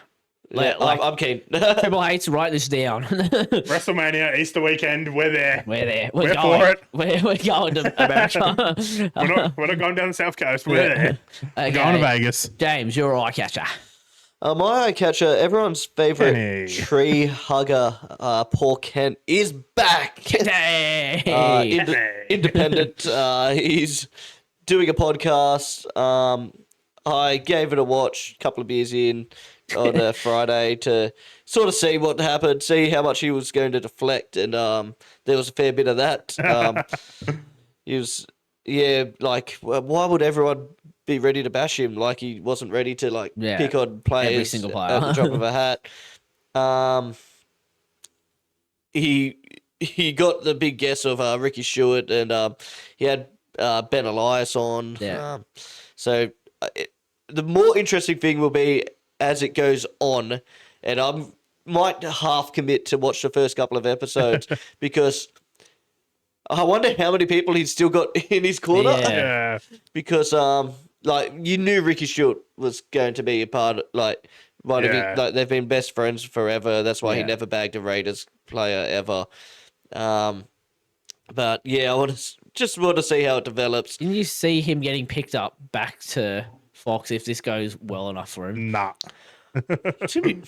Yeah, Like- I'm keen. Triple H, write this down. WrestleMania, Easter weekend, we're there. We're there. We're going. for it. We're going to America. We're not going down the South Coast. We're there. Okay. We're going to Vegas. James, you're eye catcher. My eye catcher, everyone's favorite Kenny. tree hugger, Paul Kent, is back. Hey. Independent. He's doing a podcast. I gave it a watch, a couple of beers in on a Friday to sort of see what happened, see how much he was going to deflect, and there was a fair bit of that. He was, like, why would everyone be ready to bash him? Like he wasn't ready to pick on players single player. at the drop of a hat. He got the big guess of Ricky Stewart, and he had Ben Elias on. Yeah. The more interesting thing will be as it goes on, and I might half commit to watch the first couple of episodes because I wonder how many people he's still got in his corner. Yeah. Yeah. Because you knew Ricky Stewart was going to be a part of, one of Yeah. it. They've been best friends forever. That's why he Yeah. never bagged a Raiders player ever. But yeah, I just want to see how it develops. Can you see him getting picked up back to Fox if this goes well enough for him? Nah. To be,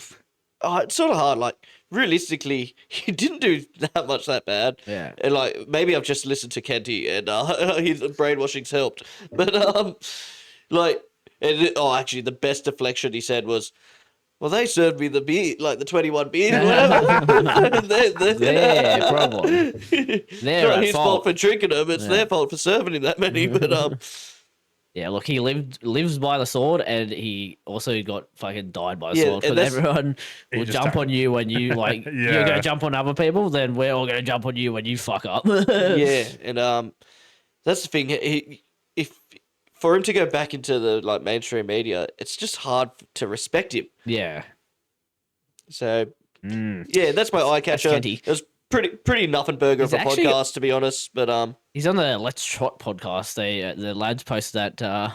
it's sort of hard. Like realistically, he didn't do that bad. Yeah. And maybe I've just listened to Kenty and his brainwashing's helped. But actually, the best deflection he said was, "Well, they served me the beer, like the 21 beers, whatever." Their problem. It's They're not at his fault fault. for drinking them. It's Yeah. their fault for serving him that many. But Yeah, look, he lives by the sword, and he also got fucking died by a Yeah, sword. and Because that's- everyone He will just jump don't- on you when you like you're Yeah. gonna jump on other people. Then we're all gonna jump on you when you fuck up. Yeah, and that's the thing. If for him to go back into the like mainstream media, it's just hard to respect him. yeah. So Mm. yeah, that's my eye catcher. Kenty. It was pretty nothing burger He's of a actually- podcast, to be honest. But He's on the Let's Trot podcast. The lads posted that the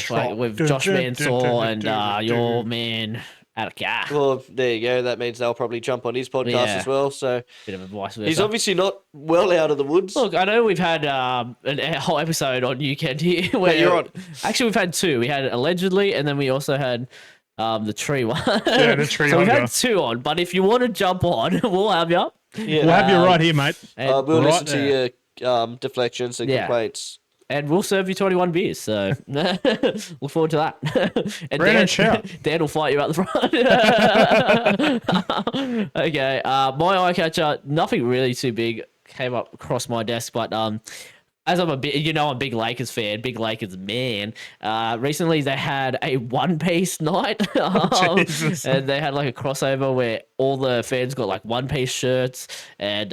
Trot. with Josh Mansour and your man Attica. well, there you go. That means they'll probably jump on his podcast Yeah. as well. So Bit of advice. he's obviously not well out of the woods. Look, I know we've had a whole episode on you, Kenty. Where you're on. Actually, we've had two. We had allegedly, and then we also had the tree one. Yeah, the tree so we've one, had two on. But if you want to jump on, we'll have you. Yeah, We'll have you right here, mate. And, we'll right listen to your deflections and Yeah. complaints. and we'll serve you 21 beers. So look forward to that. And Brandon, shout. Dan will fight you out the front. Okay. My eye catcher, nothing really too big came up across my desk, but as I'm I'm a big Lakers fan, big Lakers man. Recently they had a One Piece night, Jesus. and they had like a crossover where all the fans got like One Piece shirts. And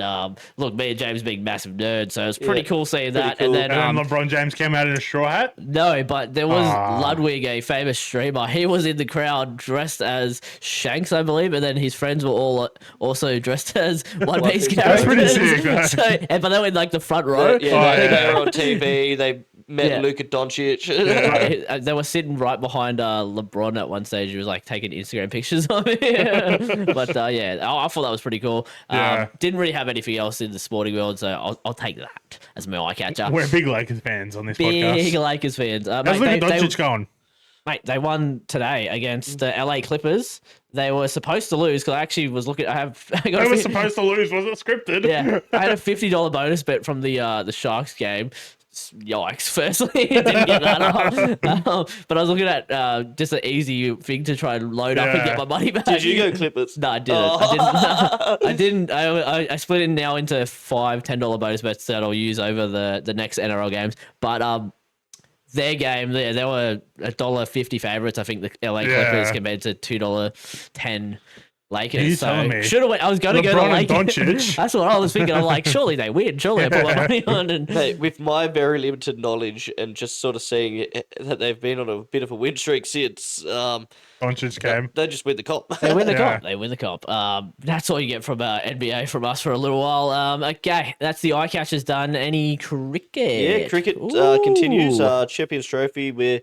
look, me and James being massive nerds, so it was pretty Yeah, cool seeing pretty that. cool. And then And LeBron James came out in a straw hat. no, but there was Ah. Ludwig, a famous streamer. He was in the crowd dressed as Shanks, I believe, and then his friends were all also dressed as One Piece Piece characters. That's pretty sick, man. So, but they were in like the front row. Yeah, Oh, they, yeah. they were on TV. They met Yeah. Luka Doncic. They were sitting right behind LeBron at one stage. He was like taking Instagram pictures of it. But yeah, I thought that was pretty cool. Yeah. Didn't really have anything else in the sporting world, so I'll take that as my eye catcher. We're big Lakers fans on this Big podcast. Lakers fans. How's Mate, Luka Doncic going? Mate, they won today against the LA Clippers. They were supposed to lose because I actually was looking. I got They a were fi- supposed to lose. Was it scripted? yeah, I had a $50 bonus bet from the Sharks game. Yikes! Firstly, didn't get that. But I was looking at just an easy thing to try and load up and Yeah. get my money back. Did you go Clippers? No, I didn't. I didn't. I split it now into five $10 bonus bets that I'll use over the next NRL games. But their game, they were $1.50 favorites. I think the LA Clippers Yeah. compared to $2.10 Lakers. You So telling me? should have went. I was going to go to LeBron and Lakers. Doncic. That's what I was thinking. I'm like, surely they win. Surely I put my money on. And Mate, with my very limited knowledge and just sort of seeing that they've been on a bit of a win streak since, Doncic came. they just win the comp. they win the Yeah. comp. They win the comp. That's all you get from NBA from us for a little while. Okay, that's the eye catchers done. Any cricket? Yeah, cricket continues. Champions Trophy. We're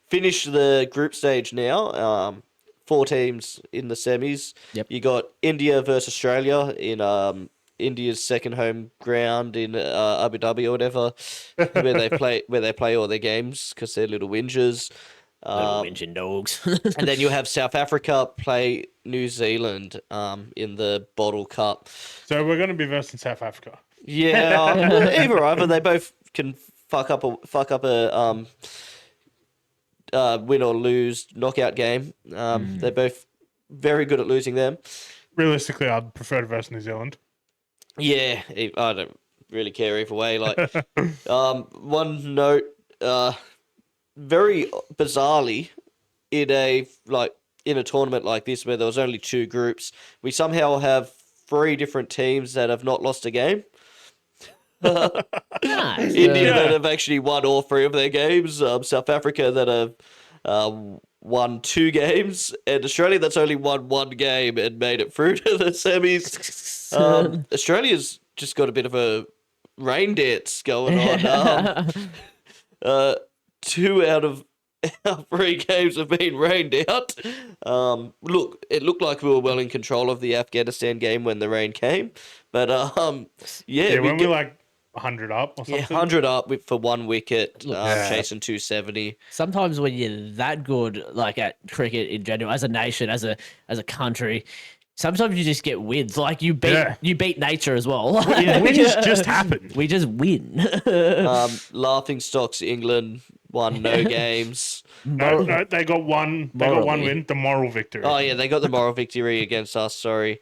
finished the group stage now. 4 teams in the semis. Yep. You got India versus Australia in India's second home ground in Abu Dhabi or whatever, where they play all their games because they're little whingers. Little whinging dogs. And then you have South Africa play New Zealand in the Bottle Cup. So we're going to be versing South Africa. Yeah, either. They both can fuck up a win or lose knockout game. They're both very good at losing them. Realistically, I'd prefer to verse New Zealand. Yeah, I don't really care either way. Like, one note, very bizarrely, in a tournament like this where there was only 2 groups, we somehow have 3 different teams that have not lost a game. Nice. India Yeah. that have actually won all 3 of their games. South Africa that have won 2 games, and Australia that's only won 1 game and made it through to the semis. Australia's just got a bit of a rain dance going on. 2 out of our 3 games have been rained out. Look, it looked like we were well in control of the Afghanistan game when the rain came, but Yeah, we when we're like 100 up or something. 100 up for 1 wicket, Yeah. chasing 270. Sometimes when you're that good, like at cricket in general, as a nation, as a country, sometimes you just get wins. Like you beat nature as well. Wins just happen. We just win. Laughing stocks, England won no games. No, they got one. They got one Morally. win. The moral victory. Oh yeah, they got the moral victory against us. Sorry.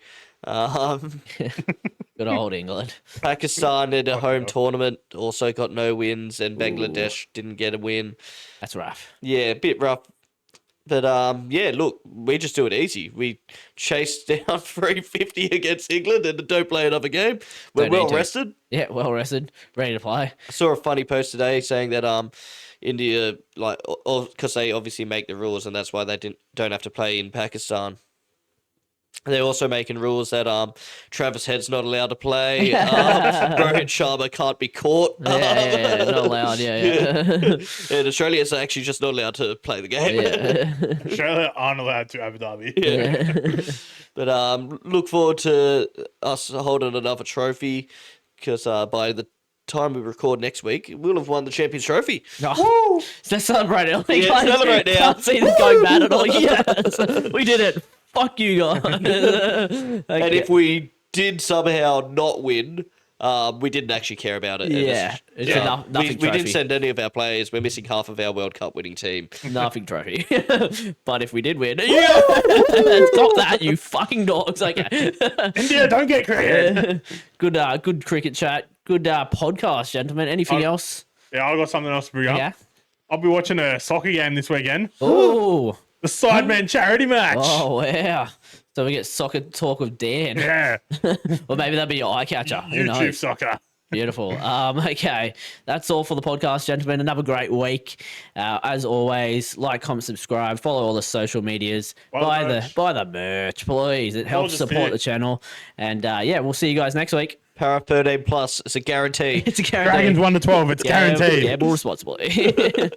Good old England. Pakistan in a home hell. tournament also got no wins, and Bangladesh didn't get a win. That's rough. Yeah, a bit rough. But yeah, look, we just do it easy. We chase down 350 against England and don't play another game. We're Don't need well to. rested. Yeah, well rested, ready to play. I saw a funny post today saying that India, like, because they obviously make the rules and that's why they don't have to play in Pakistan. They're also making rules that Travis Head's not allowed to play. Rohit Sharma can't be caught. Yeah, not allowed. Yeah. And Australia's actually just not allowed to play the game. Yeah. Australia aren't allowed to Abu Dhabi. But look forward to us holding another trophy because by the time we record next week, we'll have won the Champions Trophy. Oh, let's celebrate it. Yeah, celebrate now. Can't see this going bad at all. Yes, we did it. Fuck you guys. Okay. And if we did somehow not win, we didn't actually care about it. Yeah, it's a nothing we trophy. didn't send any of our players. We're missing half of our World Cup winning team. Nothing trophy. But if we did win, yeah! Stop that, you fucking dogs. Okay. India, don't get cricket. Good cricket chat. Good podcast, gentlemen. Anything else? Yeah, I got something else to bring up. Yeah. I'll be watching a soccer game this weekend. Oh. The Sidemen charity match. Oh wow. So we get soccer talk with Dan. Yeah. Or maybe that'd be your eye catcher. Who YouTube knows? soccer. Beautiful. Okay, that's all for the podcast, gentlemen. Another great week. As always, like, comment, subscribe, follow all the social medias, buy the merch, please. It helps the support stick. the channel. And yeah, we'll see you guys next week. Para 13 plus, it's a guarantee. It's a guarantee. Dragons 1 to 12. It's guaranteed. Gamble responsibly.